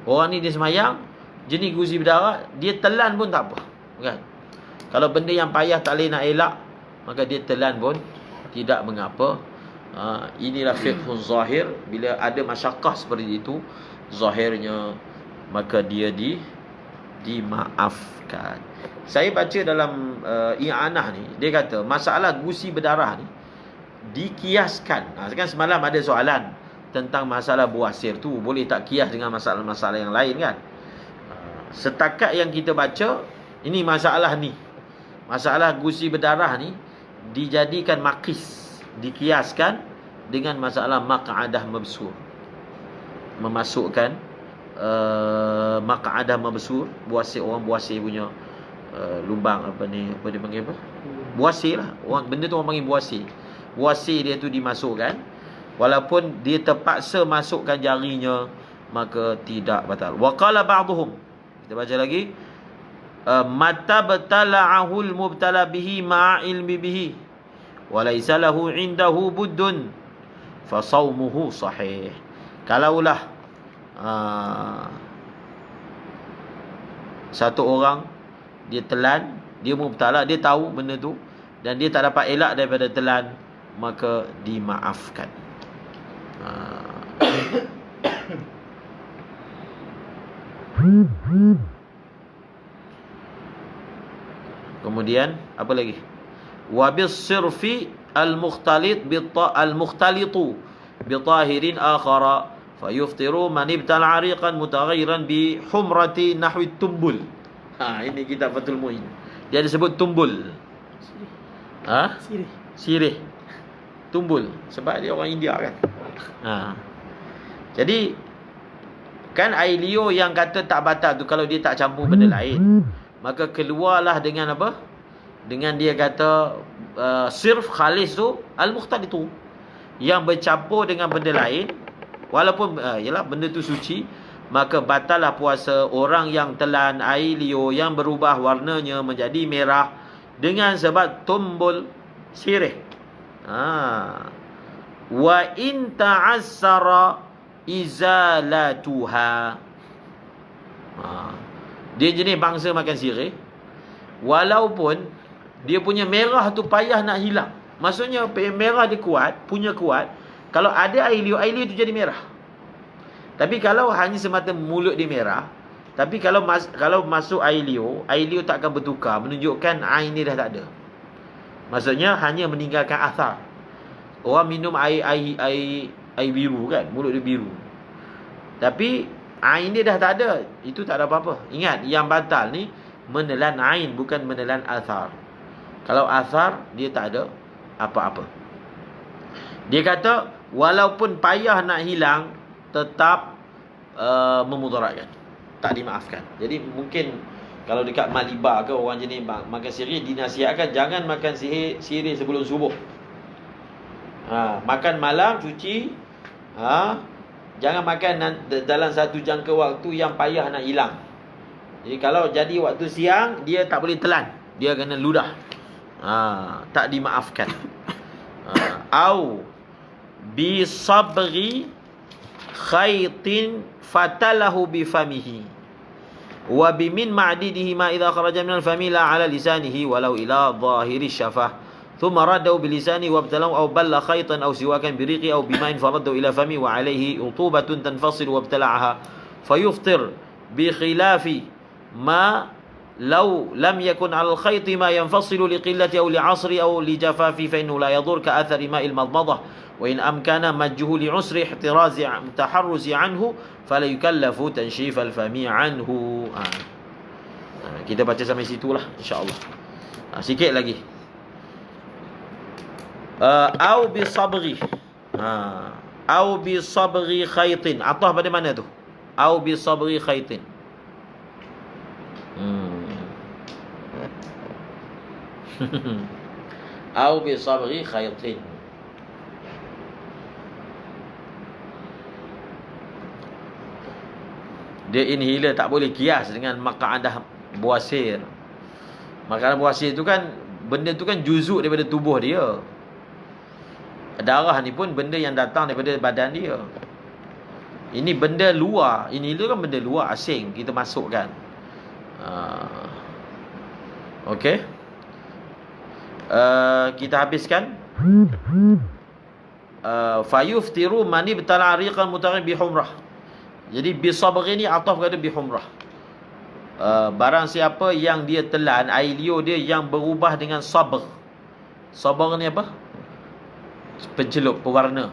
Orang ni dia semayang, jenis gusi berdarah, dia telan pun tak apa kan. Kalau benda yang payah tak boleh nak elak, maka dia telan pun tidak mengapa. Inilah fiqhun zahir. Bila ada masyakkah seperti itu zahirnya, maka dia dimaafkan. Saya baca dalam i'anah ni, dia kata masalah gusi berdarah ni dikiaskan. Kan semalam ada soalan tentang masalah buasir tu, boleh tak kias dengan masalah-masalah yang lain kan. Setakat yang kita baca, ini masalah ni, masalah gusi berdarah ni dijadikan makis, dikiaskan dengan masalah maq'adah mabsur. Memasukkan maq'adah mabsur, buasir, orang buasir punya lubang apa dia panggil apa? Buasir lah. Benda tu orang panggil buasir. Buasir dia tu dimasukkan, walaupun dia terpaksa masukkan jarinya, maka tidak batal. Wa qala ba'dhum, kita baca lagi. mata batala'ahul mubtala bihi ma'a ilmi bihi wa laisa lahu indahu buddun fa saumuhu sahih. Kalaulah satu orang dia telan, dia mubtala, dia tahu benda tu dan dia tak dapat elak daripada telan, maka dimaafkan. Kemudian apa lagi? Wa bis-sirfi al-mukhtalitu bi tahirin akhara fayuftiru man ibtala 'ariqan mutaghayyiran bi humrati nahwi tumbul. Ini kitab Fathul Muin. Dia disebut tumbul. Sirih. Sirih. Tumbul sebab dia orang India kan. Jadi kan air liur yang kata tak batal tu kalau dia tak campur benda lain, maka keluarlah dengan apa? Dengan dia kata sirf khalis tu al-mukhtalitu, yang bercampur dengan benda lain walaupun yalah benda tu suci, maka batallah puasa orang yang telan air liur yang berubah warnanya menjadi merah dengan sebab tumbul sirih. Wa in ta'assara izalatuha. Dia jenis bangsa makan sirih, walaupun dia punya merah tu payah nak hilang. Maksudnya merah dia kuat, kuat. Kalau ada air liur tu jadi merah. Tapi kalau hanya semata mulut dia merah, tapi kalau masuk air liur tak akan bertukar, menunjukkan air ni dah tak ada. Maksudnya hanya meninggalkan athar. Orang minum air biru kan, mulut dia biru. Tapi ain dia dah tak ada, itu tak ada apa-apa. Ingat, yang batal ni menelan ain, bukan menelan athar. Kalau athar, dia tak ada apa-apa. Dia kata, walaupun payah nak hilang, tetap memudaratkan, tak dimaafkan. Jadi mungkin kalau dekat Maliba ke orang jenis makan sirih, dinasihatkan jangan makan sirih sebelum subuh. Makan malam, cuci. Jangan makan dalam satu jangka waktu yang payah nak hilang. Jadi kalau jadi waktu siang, dia tak boleh telan, dia kena ludah. Tak dimaafkan. Au bi sabri khaytin fatalahu bi famihi wa bi min ma'didihi ma idza kharaja min al-fami la ala lisanihi walau ila zahiri syafah thumma raddahu bi lisani wa abtalahu aw balla khaytan aw siwakan bi riqi aw bima'in faraddahu ila fami wa alayhi utubatun tanfasil wa abtala'aha fayuftir bi khilafi ma law lam yakun 'ala al-khayt ma yanfasilu li qillati aw li 'asri aw li jafafi fa innahu la yadur ka athari ma'il madmadah wa in amkana majhu li 'usri ihtirazi taharruzi 'anhu fala yukallafu tanshif al-fami 'anhu. Kita baca sampai situlah insya-Allah. Sikit lagi. Au bi sabri. Au bi sabri khaytin. Atah pada mana tu? Au bi sabri khaytin. Au bi sabri khaytin. Dia inhaler tak boleh kias dengan maq'adah buasir. Makanan buasir tu kan, benda tu kan juzuk daripada tubuh dia. Darah ni pun benda yang datang daripada badan dia. Ini benda luar. Ini tu kan benda luar, asing, kita masukkan. Okey. Kita habiskan. Fayuftiru mani betala ariqan mutaghayyir bi humrah. Jadi bi sabri ni ataf kepada bi humrah. Barang siapa yang dia telan air liur dia yang berubah dengan sabr. Sabr ni apa? Pencelup, pewarna.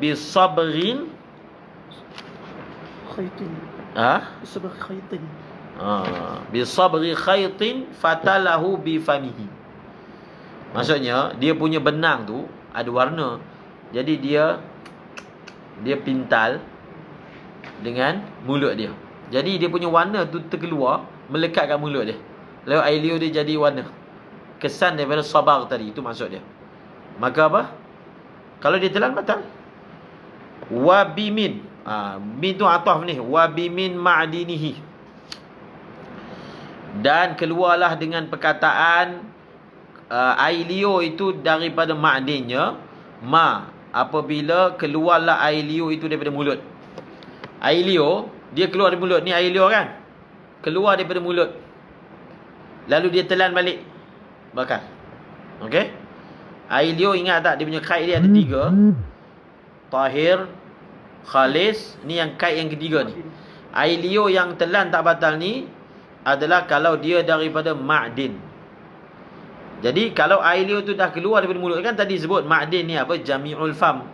Bi sabrin khaytin. Sabr khaytin. Bi sabri khaytin fatalahu bi famihi. Maksudnya dia punya benang tu ada warna. Jadi dia pintal dengan mulut dia. Jadi dia punya warna tu terkeluar, melekat kat mulut dia. Lalu air liur dia jadi warna. Kesan daripada sabar tadi, itu maksud dia. Maka apa? Kalau dia telan batal. Wa bimin. Min tu ataf ni. Wa bimin ma'dinihi. Dan keluarlah dengan perkataan air liur itu daripada ma'dinnya. Apabila keluarlah air liur itu daripada mulut. Air liur, dia keluar dari mulut. Ni air liur kan? Keluar daripada mulut. Lalu dia telan balik. Bakar. Okey? Air liur, ingat tak? Dia punya kait dia ada 3. Tahir, khalis. Ni yang kait yang ketiga ni. Air liur yang telan tak batal ni adalah kalau dia daripada ma'din. Jadi kalau air liur tu dah keluar daripada mulut, kan tadi sebut ma'din ni apa? Jami'ul fam.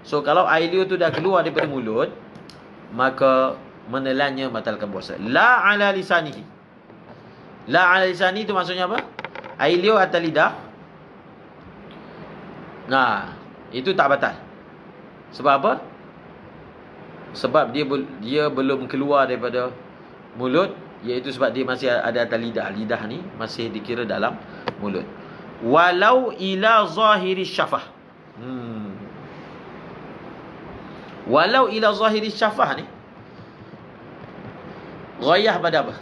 So kalau air liur tu dah keluar daripada mulut, maka menelannya batalkan puasa. La ala lisanihi. La ala lisani tu maksudnya apa? Air liur atas lidah. Nah, itu tak batal. Sebab apa? Sebab dia belum keluar daripada mulut, iaitu sebab dia masih ada atas lidah. Lidah ni masih dikira dalam mulut. Walau ila zahiri syafah. Walau ila zahiri syafah ni ghayah pada apa?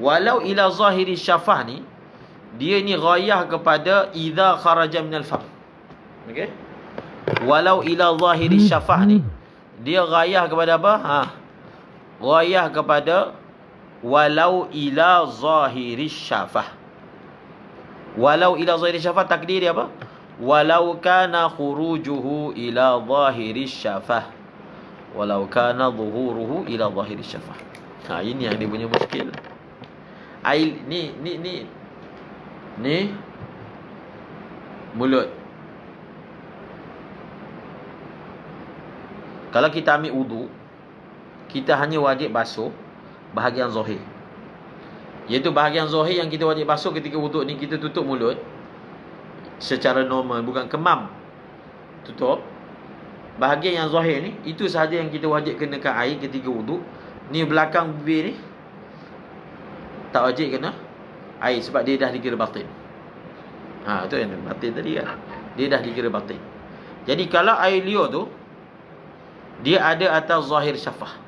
Walau ila zahiri syafah ni, dia ni ghayah kepada idza kharaja minal fam. Okey? Walau ila zahiri syafah ni, dia ghayah kepada apa? Ghayah kepada walau ila zahiri syafah. Walau ila zahiri syafah, takdir dia apa? Walau kana khurujuhu ila zahiri syafah. Walau kana zuhuruhu ila zahiri syafah. Ini yang dia punya muskil. Ni mulut. Kalau kita ambil wudu, kita hanya wajib basuh bahagian zahir. Iaitu bahagian zahir yang kita wajib basuh ketika wudu ni, kita tutup mulut secara normal, bukan kemam. Tutup. Bahagian yang zahir ni, itu sahaja yang kita wajib kenakan air ketika wudu. Ni belakang bibir ni tak wajib kena air sebab dia dah dikira batin. Itu yang batin tadi kan. Dia dah dikira batin. Jadi kalau air liur tu dia ada atas zahir syafah.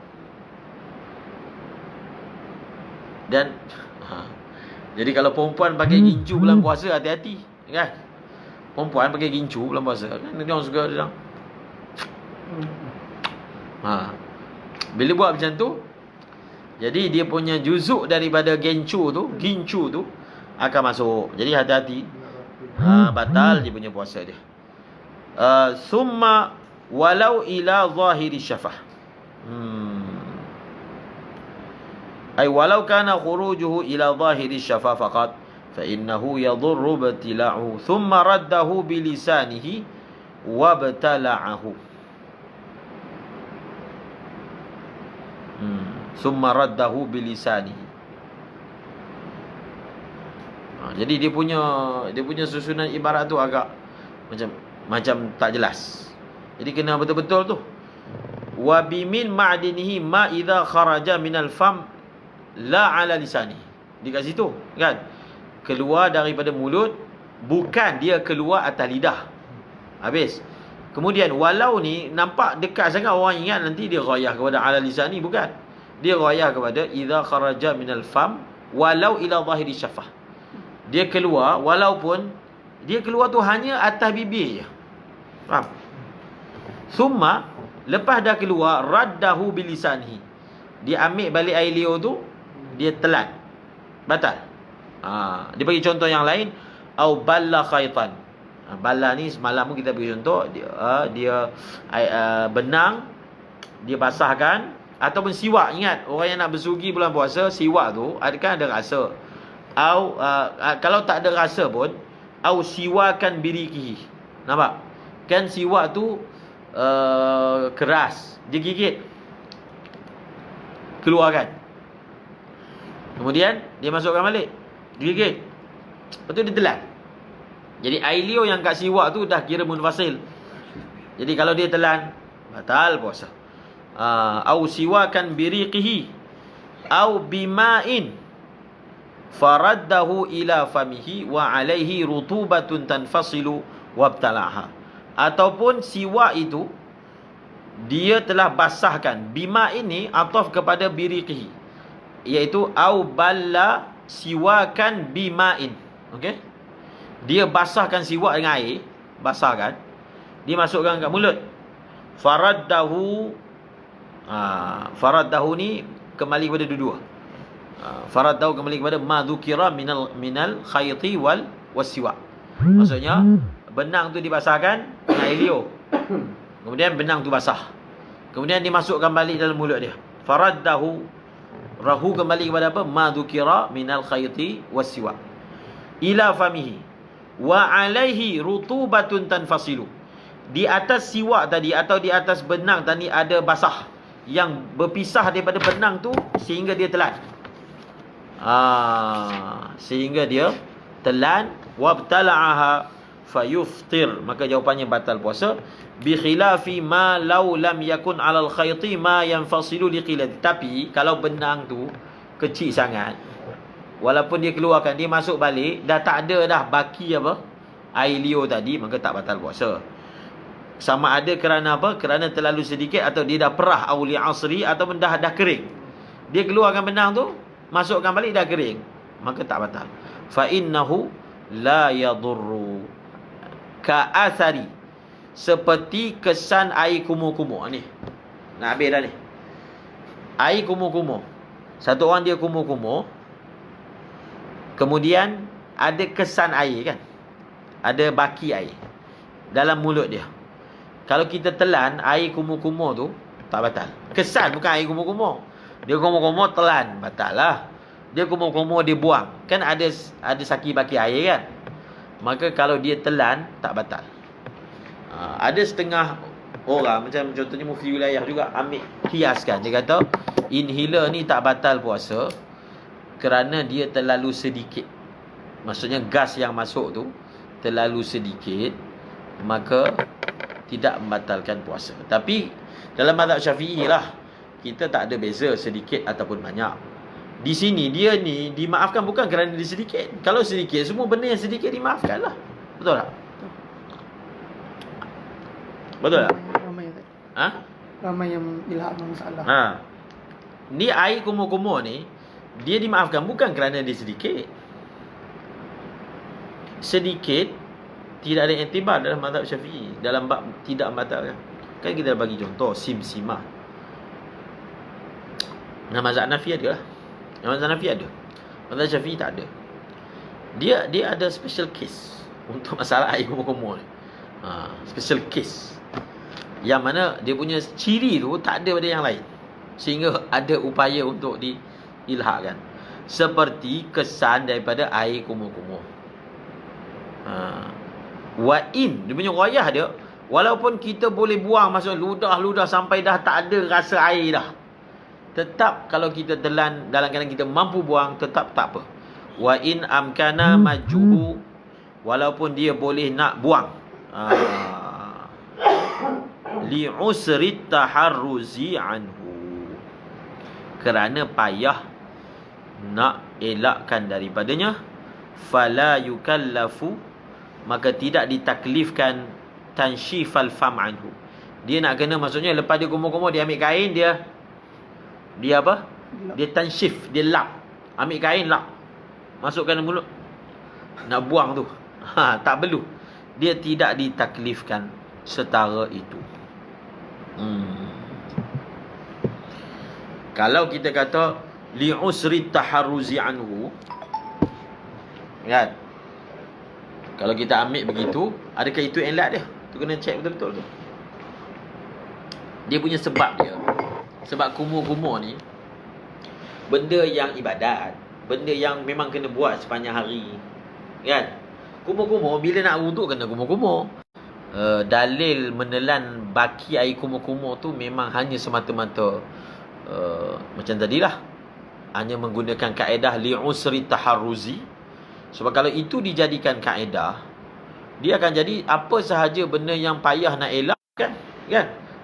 Dan jadi kalau perempuan pakai gincu bulan puasa, hati-hati kan. Perempuan pakai gincu bulan puasa kan, dia orang suka dia. Bila buat macam tu, jadi dia punya juzuk daripada gincu tu akan masuk. Jadi hati-hati. Batal dia punya puasa dia. Summa walau ila zahiri syafah. Ay walau kana khurujuhu ila zahiri syafah faqat fa innahu yadhurru batila'uhu thumma raddahu bilisanihi wa batala'ahu. Summa raddahu bilisanihi. Jadi dia punya susunan ibarat tu agak macam tak jelas. Jadi kena betul-betul tu. Wa bimin ma'dinihi ma idza kharaja minal fam la ala lisani. Di kat situ kan. Keluar daripada mulut, bukan dia keluar atas lidah. Habis. Kemudian walau ni nampak dekat sangat, orang ingat nanti dia ghayah kepada ala lisani, bukan. Dia ghayah kepada idza kharaja minal fam walau ila zahiri syafah. Dia keluar walaupun dia keluar tu hanya atas bibir je. Faham? Summa, lepas dah keluar, raddahu bilisanihi. Dia ambil balik air liur tu, dia telan. Batal. Dia bagi contoh yang lain. Au balla khaitan. Balla ni semalam pun kita bagi contoh. Dia benang, dia basahkan. Ataupun siwak. Ingat, orang yang nak bersugi bulan puasa, siwak tu kan ada rasa. Au kalau tak ada rasa pun, au siwakan birikihi. Nampak? Kan siwak tu keras, dia gigit, keluarkan, kemudian dia masukkan balik, gigit, lepas tu dia telan. Jadi air liur yang kat siwak tu dah kira munfasil. Jadi kalau dia telan, batal puasa. Au siwakan biriqihi au bima'in faraddahu ila famihi wa alaihi rutubatun tanfasilu wabtalaha. Ataupun siwak itu dia telah basahkan. Bima ini ataf kepada biriqihi, iaitu au balla siwakan bimain. Okey, dia basahkan siwak dengan air, basahkan, dia masukkan kat mulut. Faraddahu, faraddahu ni kembali kepada dua-dua. Faraddahu kembali kepada ma dzukira minal khayti wal wasiwak. Maksudnya benang tu dibasahkan dengan air liur, kemudian benang tu basah, kemudian dimasukkan balik dalam mulut dia. Faraddahu, rahu kembali kepada apa? Ma dzukira minal khayti wasiwak ila famihi wa alaihi rutubatun tanfasilu. Di atas siwak tadi atau di atas benang tadi ada basah yang berpisah daripada benang tu sehingga dia telan. Sehingga dia telan. Wabtala'aha fayuftir, maka jawapannya batal puasa. Bi khilafi ma law lam yakun 'alal khayti ma yanfasilu liqilati. Tapi kalau benang tu kecil sangat, walaupun dia keluarkan, dia masuk balik, dah tak ada dah baki apa? Air liur tadi, maka tak batal puasa. Sama ada kerana apa? Kerana terlalu sedikit, atau dia dah perah awli asri, ataupun dah kering. Dia keluarkan benang tu, masukkan balik, dah kering, maka tak batal. Fa innahu la yadurru ka athari, seperti kesan air kumur-kumur ni. Nak habis dah ni. Air kumur-kumur. Satu orang dia kumur-kumur, kemudian ada kesan air kan, ada baki air dalam mulut dia. Kalau kita telan air kumur-kumur tu, tak batal. Kesan bukan air kumur-kumur. Dia kumur-kumur telan, batal lah. Dia kumur-kumur dia buang, kan ada saki baki air kan. Maka kalau dia telan, tak batal. Ada setengah orang, macam contohnya mufti wilayah juga ambil kiaskan. Dia kata inhaler ni tak batal puasa kerana dia terlalu sedikit. Maksudnya gas yang masuk tu terlalu sedikit, maka tidak membatalkan puasa. Tapi dalam mazhab Syafi'i lah, kita tak ada beza sedikit ataupun banyak. Di sini dia ni dimaafkan bukan kerana dia sedikit. Kalau sedikit, semua benda yang sedikit dimaafkan lah. Betul tak? Betul tak? Ramai yang ilham masalah. Ni air kumur-kumur ni, dia dimaafkan bukan kerana dia sedikit. Sedikit tidak ada iktibar dalam mazhab Syafi'i, dalam bab tidak membatalkan. Kan kita bagi contoh sim-simah. Nah, mazhab Hanafi ada lah. Mazhab Hanafi ada. Mazhab Syafi'i tak ada. Dia ada special case untuk masalah air kumur-kumur ni. Special case. Yang mana dia punya ciri tu tak ada pada yang lain, sehingga ada upaya untuk diilhakkan. Seperti kesan daripada air kumur-kumur. Wa in, dia punya rayah dia, walaupun kita boleh buang masuk ludah-ludah sampai dah tak ada rasa air dah, tetap kalau kita telan dalam keadaan kita mampu buang, tetap tak apa. Wa in amkana majuhu, walaupun dia boleh nak buang, li usri taharruzi anhu, kerana payah nak elakkan daripadanya. Fala yukallafu, maka tidak ditaklifkan tanshifal fam anhu. Dia nak kena, maksudnya lepas dia kumur-kumur, dia ambil kain, dia apa? Dia tanshif, dia lap. Ambil kain, lap, masukkan dalam mulut, nak buang tu. Tak perlu. Dia tidak ditaklifkan setara itu. Kalau kita kata li usri taharruzi anhu, kan? Kalau kita ambil begitu, adakah itu elak dia? Tu kena check betul-betul tu. Dia punya sebab dia. Sebab kumur-kumur ni benda yang ibadat, benda yang memang kena buat sepanjang hari, kan? Kumur-kumur, bila nak wuduk kena kumur-kumur. Dalil menelan baki air kumur-kumur tu memang hanya semata-mata macam tadilah, hanya menggunakan kaedah li'usri taharruzi. Sebab kalau itu dijadikan kaedah, dia akan jadi apa sahaja benda yang payah nak elak, kan?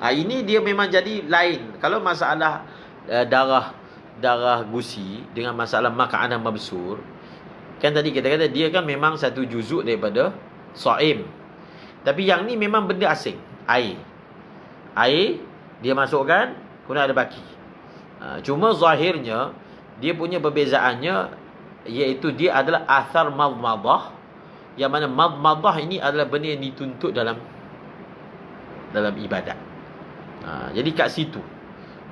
Ini dia memang jadi lain. Kalau masalah darah gusi dengan masalah makanan mabsur, kan tadi kita kata dia kan memang satu juzuk daripada shaim. Tapi yang ni memang benda asing. Air Dia masukkan, kemudian ada baki. Cuma zahirnya dia punya perbezaannya, iaitu dia adalah athar madmadah, yang mana madmadah ini adalah benda yang dituntut dalam ibadat. Jadi kat situ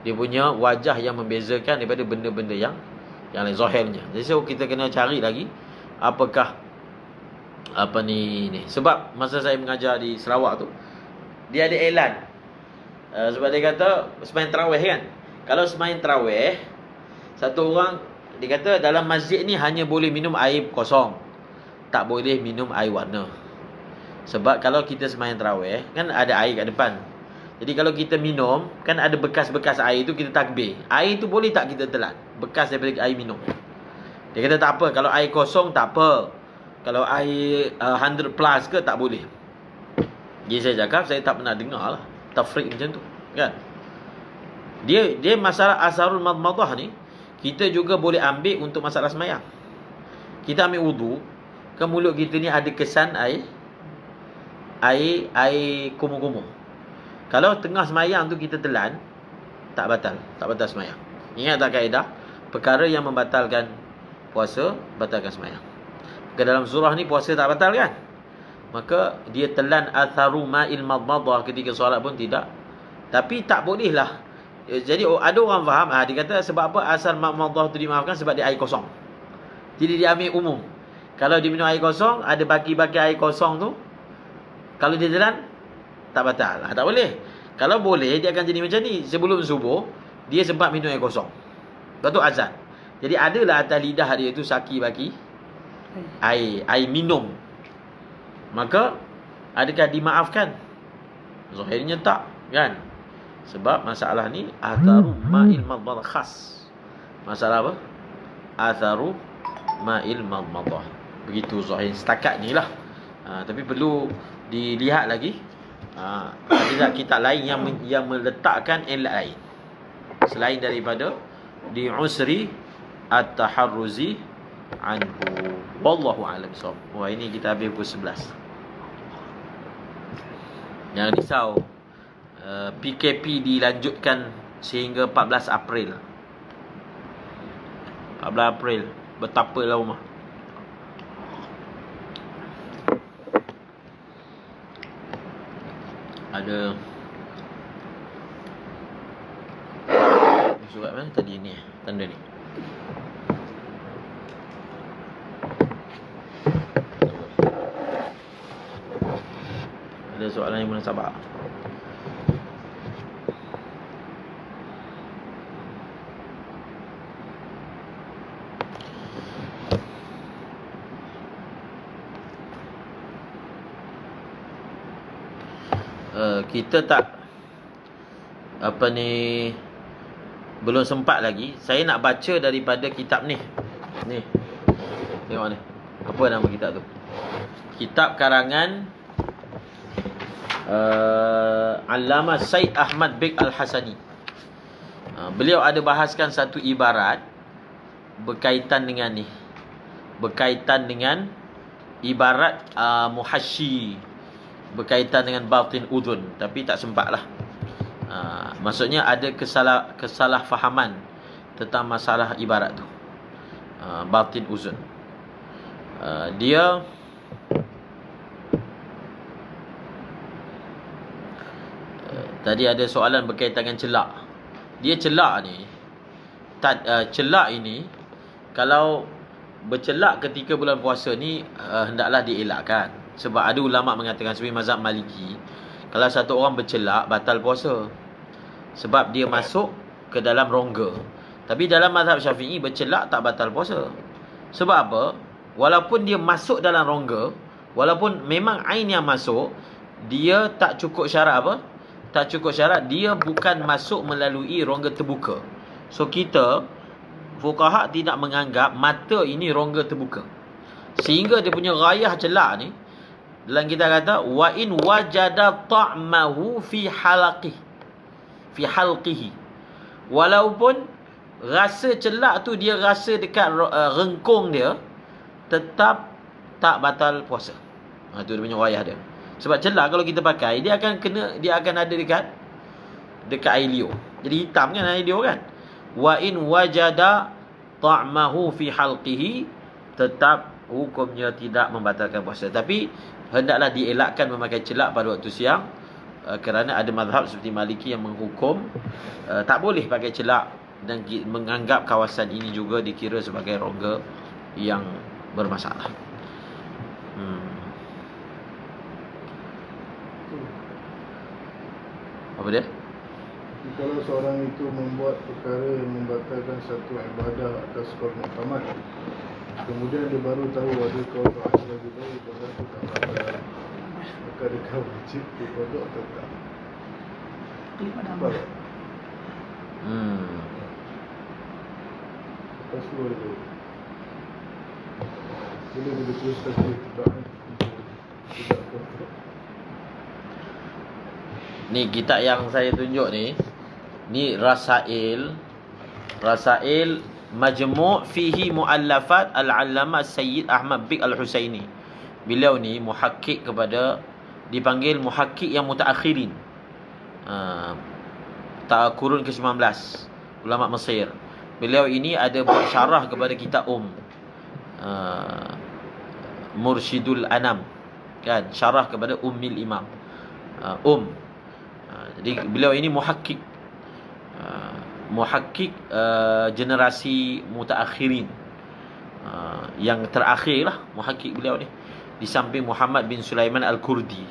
dia punya wajah yang membezakan daripada benda-benda yang lain zahirnya. Jadi so kita kena cari lagi apakah ni. Sebab masa saya mengajar di Sarawak tu, dia ada elan. Sebab dia kata sembahyang tarawih kan. Kalau sembahyang tarawih, satu orang dia kata dalam masjid ni hanya boleh minum air kosong, tak boleh minum air warna. Sebab kalau kita sembahyang tarawih kan ada air kat depan. Jadi kalau kita minum, kan ada bekas-bekas air tu, kita takbir. Air tu boleh tak kita telan? Bekas daripada air minum. Dia kata tak apa. Kalau air kosong tak apa. Kalau air 100 plus ke tak boleh. Jadi saya cakap, saya tak pernah dengar lah tafriq macam tu, kan? Dia masalah asarul madmadah ni, kita juga boleh ambil untuk masalah semayang. Kita ambil wudu, ke mulut kita ni ada kesan air kumur-kumur. Kalau tengah semayang tu kita telan, tak batal semayang. Ingat tak kaedah? Perkara yang membatalkan puasa, batalkan semayang. Ke dalam surah ni puasa tak batal kan? Maka dia telan atharu ma'il madmadah ketika solat pun tidak. Tapi tak boleh lah. Jadi ada orang faham, dia kata sebab apa asal madmadah tu dimaafkan? Sebab dia air kosong. Jadi dia ambil umum. Kalau dia minum air kosong, ada baki-baki air kosong tu, kalau dia telan, tak batal. Tak boleh. Kalau boleh, dia akan jadi macam ni. Sebelum subuh, dia sempat minum air kosong. Lepas tu azan. Jadi adalah atas lidah dia tu saki baki air minum. Maka adakah dimaafkan? Zahirnya tak, kan? Sebab masalah ni atharu ma'il madmadah khas. Masalah apa? Atharu ma'il madmadah. Begitu zahir setakat ni lah. Tapi perlu dilihat lagi. Ada tak kitab lain yang meletakkan elat lain selain daripada di usri at-taharruzi anhu. Wallahu a'lam bissawab. Wah, ini kita habis pukul 11. Jangan risau, PKP dilanjutkan sehingga 14 April. 14 April. Betapalah rumah. Ada surat mana tadi ni? Tanda ni. Ada soalan yang munasabah. Kita tak belum sempat lagi. Saya nak baca daripada kitab ni. Ni. Tengok ni. Apa nama kitab tu? Kitab karangan Allamah Said Ahmad Beg Al-Hasani. Beliau ada bahaskan satu ibarat berkaitan dengan ni. Berkaitan dengan ibarat muhasyi, berkaitan dengan batin udhun, tapi tak sempat lah. Maksudnya ada kesalahfahaman tentang masalah ibarat tu, batin uzun. Dia tadi ada soalan berkaitan dengan celak. Dia celak ni, celak ini, kalau bercelak ketika bulan puasa ni hendaklah dielakkan. Sebab ada ulama' mengatakan sebagai mazhab Maliki, kalau satu orang bercelak batal puasa, sebab dia masuk ke dalam rongga. Tapi dalam mazhab Syafi'i bercelak tak batal puasa. Sebab apa? Walaupun dia masuk dalam rongga, walaupun memang ain yang masuk, dia tak cukup syarat apa? Tak cukup syarat, dia bukan masuk melalui rongga terbuka. So kita fuqaha tidak menganggap mata ini rongga terbuka, sehingga dia punya rayah celak ni, dalam kita kata wa in wajada ta'mahu fi halqihi, walaupun rasa celak tu dia rasa dekat rengkung dia, tetap tak batal puasa. Tu dia punya rayah dia. Sebab celak kalau kita pakai, dia akan ada dekat dekat air liur. Jadi hitam kan air liur kan. Wa in wajada ta'mahu fi halqihi, tetap hukumnya tidak membatalkan puasa. Tapi hendaklah dielakkan memakai celak pada waktu siang, kerana ada mazhab seperti Maliki yang menghukum tak boleh pakai celak, dan menganggap kawasan ini juga dikira sebagai rongga yang bermasalah. Apa dia? Kalau seorang itu membuat perkara yang membatalkan satu ibadah atas kaul muktamad, kemudian dia baru tahu ada kaul lain lagi baik, ibadah itu tak batal, maka dia wajib berqada atau tak? Apa? Lepas tu ada boleh dia teruskan dia tidak konflik. Ni kitab yang saya tunjuk ni Rasail Majmu' fihi muallafat Al-Allamah Sayyid Ahmad Bik Al-Husaini. Beliau ni muhakkik kepada, dipanggil muhakkik yang mutaakhirin, kurun ke-19, ulama Mesir. Beliau ini ada buat syarah kepada kitab Mursyidul Anam, kan, syarah kepada Ummil Imam. Jadi beliau ini muhakkik generasi mutaakhirin, yang terakhir lah muhakkik beliau ni, di samping Muhammad bin Sulaiman Al-Kurdi.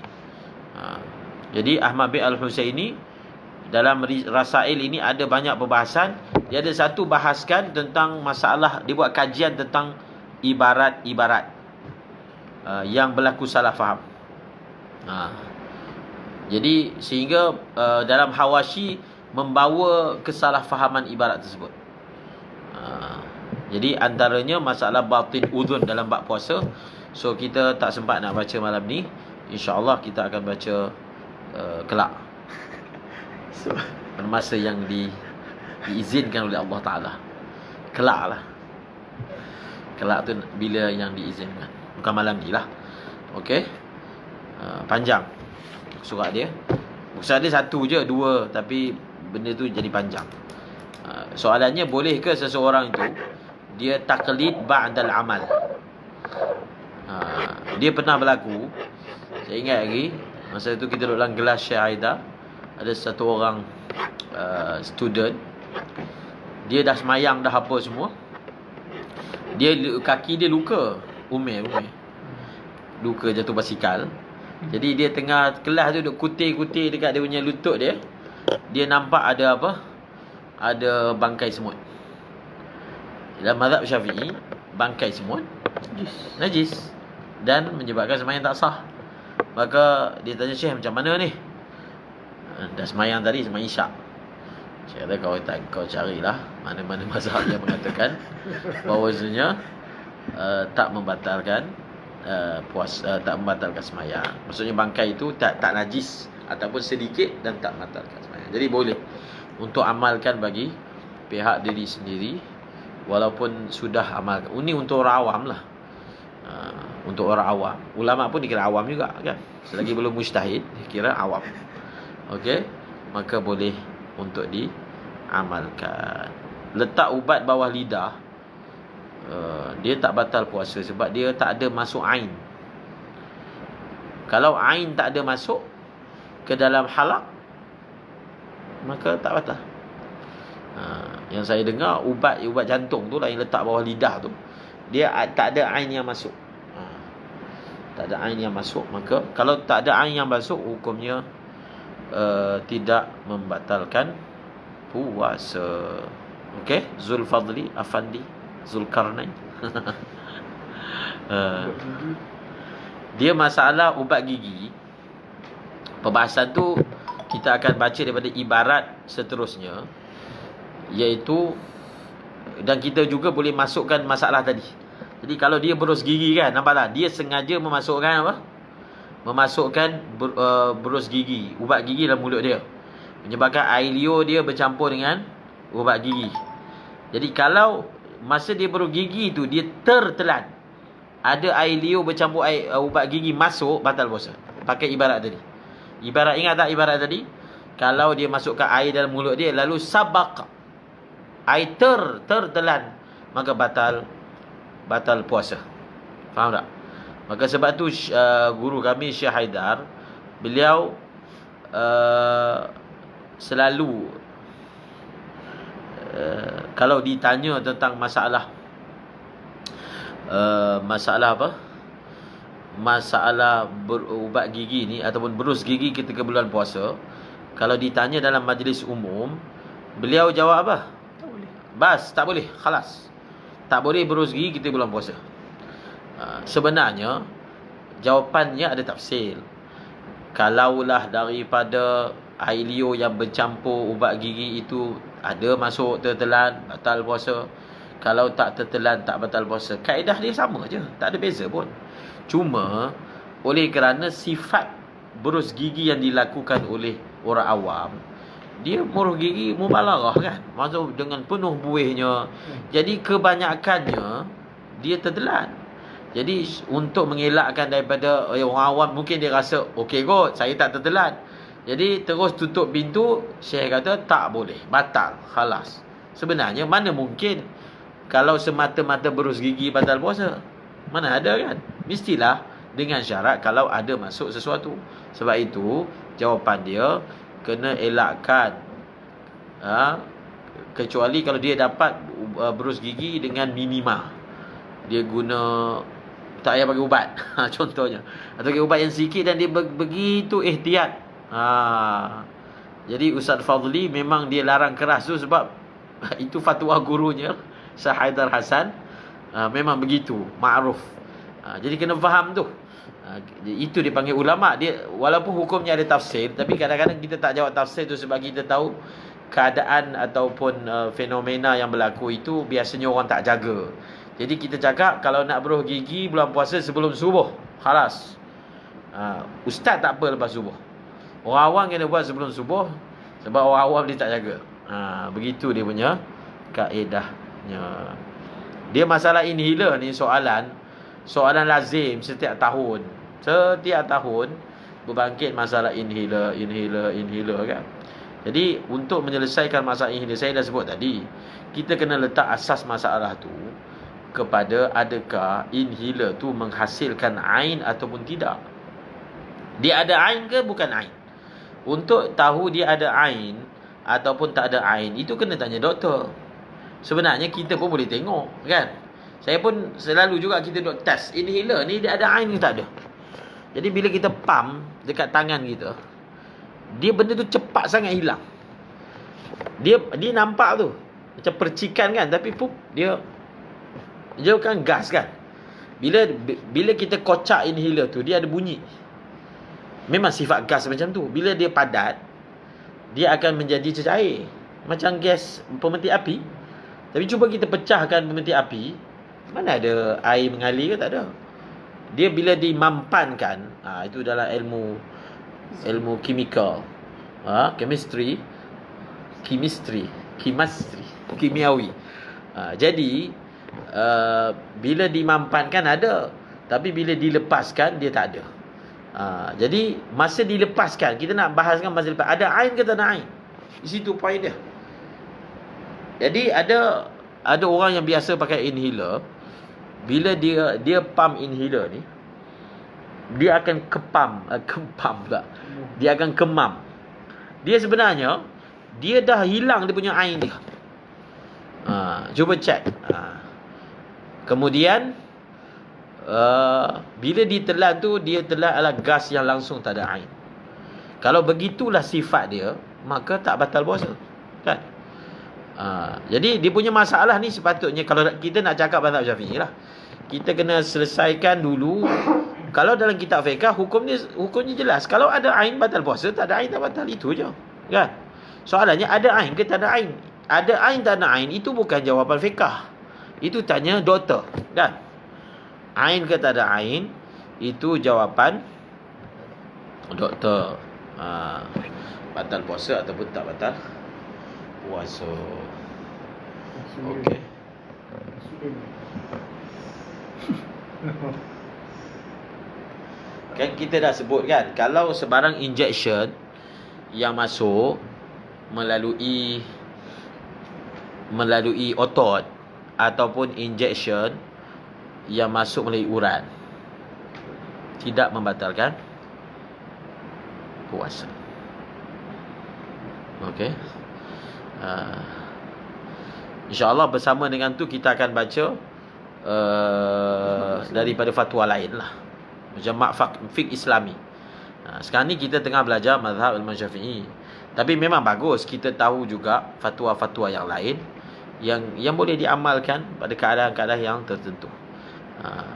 Jadi Ahmad bin Al-Husaini dalam Rasail ini ada banyak perbahasan. Dia ada satu bahaskan tentang masalah, dia buat kajian tentang ibarat-ibarat yang berlaku salah faham. Jadi sehingga dalam Hawashi membawa kesalahfahaman ibarat tersebut. Jadi antaranya masalah batin udhun dalam bab puasa. So kita tak sempat nak baca malam ni. InsyaAllah kita akan baca kelak. So, masa yang diizinkan oleh Allah Ta'ala. Kelak lah. Kelak tu bila yang diizinkan. Bukan malam ni lah. Okey. Panjang surat dia. Surat dia satu je, dua, tapi benda tu jadi panjang. Soalannya, bolehkah seseorang itu dia taklid ba'dal amal? Dia pernah berlaku, saya ingat lagi, masa tu kita duduk dalam kelas Syekh Aida, ada satu orang student, dia dah semayang dah apa semua, dia kaki dia luka, umir luka jatuh basikal. Jadi dia tengah kelas tu duk kutir-kutir dekat dia punya lutut dia. Dia nampak ada apa? Ada bangkai semut. Dalam mazhab Syafi'i, bangkai semut najis dan menyebabkan sembahyang tak sah. Maka dia tanya Syekh, macam mana ni? Dah sembahyang tadi, sembahyang Isyak. Syekh kata, kau carilah mana-mana mazhab yang mengatakan bahawasanya tak membatalkan tak membatalkan sembahyang. Maksudnya bangkai itu tak najis ataupun sedikit dan tak membatalkan sembahyang. Jadi boleh untuk amalkan bagi pihak diri sendiri walaupun sudah amalkan. Ini untuk orang awam lah. Untuk orang awam. Ulama pun dikira awam juga kan. Selagi belum mujtahid dikira awam. Okey, maka boleh untuk diamalkan. Letak ubat bawah lidah, dia tak batal puasa sebab dia tak ada masuk ain. Kalau ain tak ada masuk ke dalam halak, maka tak batal. Yang saya dengar ubat jantung tu lah yang letak bawah lidah tu, dia tak ada ain yang masuk. Tak ada ain yang masuk, maka kalau tak ada ain yang masuk, hukumnya tidak membatalkan puasa. Okey, Zulfadli Afandi Zulkarnain. Dia masalah ubat gigi. Perbahasan tu kita akan baca daripada ibarat seterusnya, iaitu, dan kita juga boleh masukkan masalah tadi. Jadi kalau dia berus gigi kan, nampak tak? Dia sengaja memasukkan apa? Memasukkan berus gigi, ubat gigi dalam mulut dia, menyebabkan air liur dia bercampur dengan ubat gigi. Jadi kalau masa dia berus gigi tu dia tertelan, ada air liur bercampur air ubat gigi masuk, batal puasa. Pakai ibarat tadi. Ibarat, ingat tak ibarat tadi? kalau dia masukkan air dalam mulut dia lalu sabaq, air tertelan, maka batal puasa. Faham tak? Maka sebab tu guru kami Syekh Haidar, beliau selalu kalau ditanya tentang masalah masalah berubat gigi ni ataupun berus gigi ketika bulan puasa, kalau ditanya dalam majlis umum, beliau jawab apa? Tak boleh. Tak boleh, khalas. Tak boleh berus gigi ketika bulan puasa. Sebenarnya jawapannya ada tafsir. Kalaulah daripada air liur yang bercampur ubat gigi itu ada masuk tertelan, batal puasa. Kalau tak tertelan, tak batal puasa. Kaedah dia sama je, tak ada beza pun. Cuma oleh kerana sifat berus gigi yang dilakukan oleh orang awam, dia berus gigi mubalarah kan, maksud dengan penuh buihnya. Jadi kebanyakannya dia tertelan. Jadi untuk mengelakkan daripada orang awam, mungkin dia rasa okey kot, saya tak tertelan, jadi terus tutup pintu. Syekh kata tak boleh, batal, khalas. Sebenarnya mana mungkin kalau semata-mata berus gigi batal puasa? Mana ada kan? Mestilah dengan syarat kalau ada masuk sesuatu. Sebab itu jawapan dia kena elakkan, kecuali kalau dia dapat berus gigi dengan minima. Dia guna, tak payah bagi ubat contohnya, atau bagi ubat yang sikit dan dia begitu ihtiyat. Jadi Ustaz Fadli memang dia larang keras tu sebab itu fatwa gurunya Syekh Haidar Hasan. Memang begitu, ma'ruf. Jadi kena faham tu. Itu dipanggil ulama. Dia walaupun hukumnya ada tafsir, tapi kadang-kadang kita tak jawab tafsir tu sebab kita tahu keadaan ataupun fenomena yang berlaku itu biasanya orang tak jaga. Jadi kita cakap kalau nak berus gigi bulan puasa sebelum subuh, khalas. Ustaz tak apa lepas subuh. Orang awam kena buat sebelum subuh sebab orang awam dia tak jaga. Begitu dia punya kaedahnya. Dia masalah inhaler ni soalan lazim setiap tahun. Setiap tahun berbangkit masalah inhaler kan. Jadi untuk menyelesaikan masalah inhaler, saya dah sebut tadi, kita kena letak asas masalah tu kepada adakah inhaler tu menghasilkan ain ataupun tidak. Dia ada ain ke bukan ain? Untuk tahu dia ada ain ataupun tak ada ain, itu kena tanya doktor. Sebenarnya kita pun boleh tengok kan. Saya pun selalu juga kita duk test inhaler ni dia ada ain ke tak ada. Jadi bila kita pump dekat tangan kita, dia benda tu cepat sangat hilang. Dia nampak tu macam percikan kan, tapi dia kan gas kan. Bila kita kocak inhaler tu, dia ada bunyi. Memang sifat gas macam tu. Bila dia padat, dia akan menjadi cecair, macam gas pemetik api. Tapi cuba kita pecahkan pemetik api, mana ada air mengalir ke? Tak ada. Dia bila dimampankan, itu dalam ilmu kimia, kimiawi. Jadi bila dimampankan ada, tapi bila dilepaskan dia tak ada. Jadi masa dilepaskan, kita nak bahaskan masa lepas, ada ain ke tak ada ain? Di situ poin dia. Jadi ada orang yang biasa pakai inhaler, bila dia pump inhaler ni, dia akan kepam pula. Dia akan kemam. Dia sebenarnya dia dah hilang dia punya ain dia. Cuba cek. Kemudian bila ditelan tu, dia telan adalah gas yang langsung tak ada ain. Kalau begitulah sifat dia, maka tak batal puasa kan. Jadi dia punya masalah ni sepatutnya, kalau kita nak cakap mazhab Syafi'i lah, kita kena selesaikan dulu. Kalau dalam kitab fiqh hukumnya jelas. Kalau ada ain batal puasa, tak ada ain tak batal, itu je kan. Soalannya ada ain ke tak ada ain. Ada ain tak ada ain, itu bukan jawapan fiqh. Itu tanya doktor kan. Ain ke tak ada ain, itu jawapan doktor. Batal puasa ataupun tak batal puasa. Okey. Kan kita dah sebut kan, kalau sebarang injection yang masuk melalui otot ataupun injection yang masuk melalui urat tidak membatalkan puasa. Okey. InsyaAllah bersama dengan tu kita akan baca daripada fatwa lain lah, macam fiqh Islami. Sekarang ni kita tengah belajar mazhab Imam Syafi'i, tapi memang bagus kita tahu juga fatwa-fatwa yang lain yang boleh diamalkan pada keadaan-keadaan yang tertentu.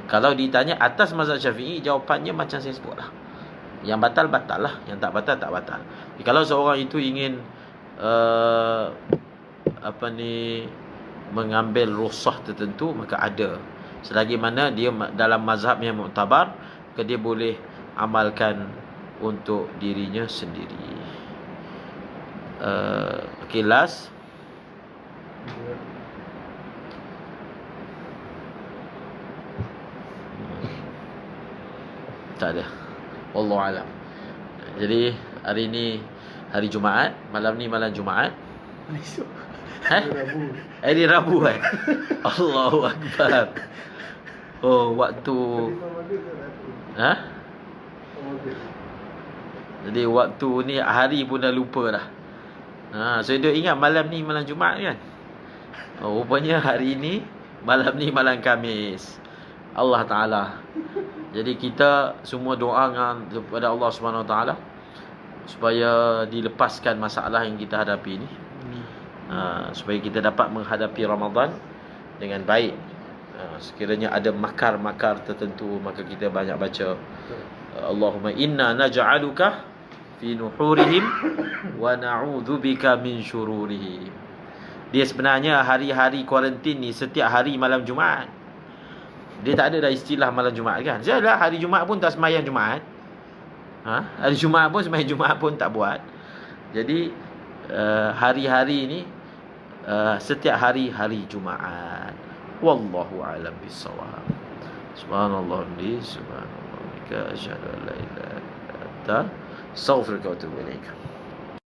Kalau ditanya atas mazhab Syafi'i, jawapannya macam saya sebutlah. Yang batal lah, yang tak batal tak batal. Jadi, kalau seorang itu ingin mengambil rukhsah tertentu, maka ada. Selagi mana dia dalam mazhab yang muktabar, maka dia boleh amalkan untuk dirinya sendiri. Okay, last. Tak ada. Wallahu alam. Jadi hari ni hari Jumaat, malam ni malam Jumaat. Esok. Hari Rabu Allahu Akbar. Oh, waktu jadi waktu ni hari pun dah lupa dah. So dia ingat malam ni malam Jumaat kan. Rupanya hari ni malam Khamis. Allah Ta'ala. Jadi kita semua doa kepada Allah Subhanahu Wa Ta'ala supaya dilepaskan masalah yang kita hadapi ni. Supaya kita dapat menghadapi Ramadan dengan baik. Sekiranya ada makar-makar tertentu, maka kita banyak baca Allahumma inna naj'aluka fi nuhurihim wa na'udzubika min syururihim. Dia sebenarnya hari-hari kuarantin ni setiap hari malam Jumaat. Dia tak ada dah istilah malam Jumaat kan. Saya hari Jumaat pun tak sembahyang Jumaat. Hari Jumaat pun sembahyang Jumaat pun tak buat. Jadi hari-hari ni setiap hari Jumaat. Wallahu a'lam bissawab. Subhanallah li subhanallah. Asyhadu an la ilaha illa anta astaghfiruka wa atubu ilaik.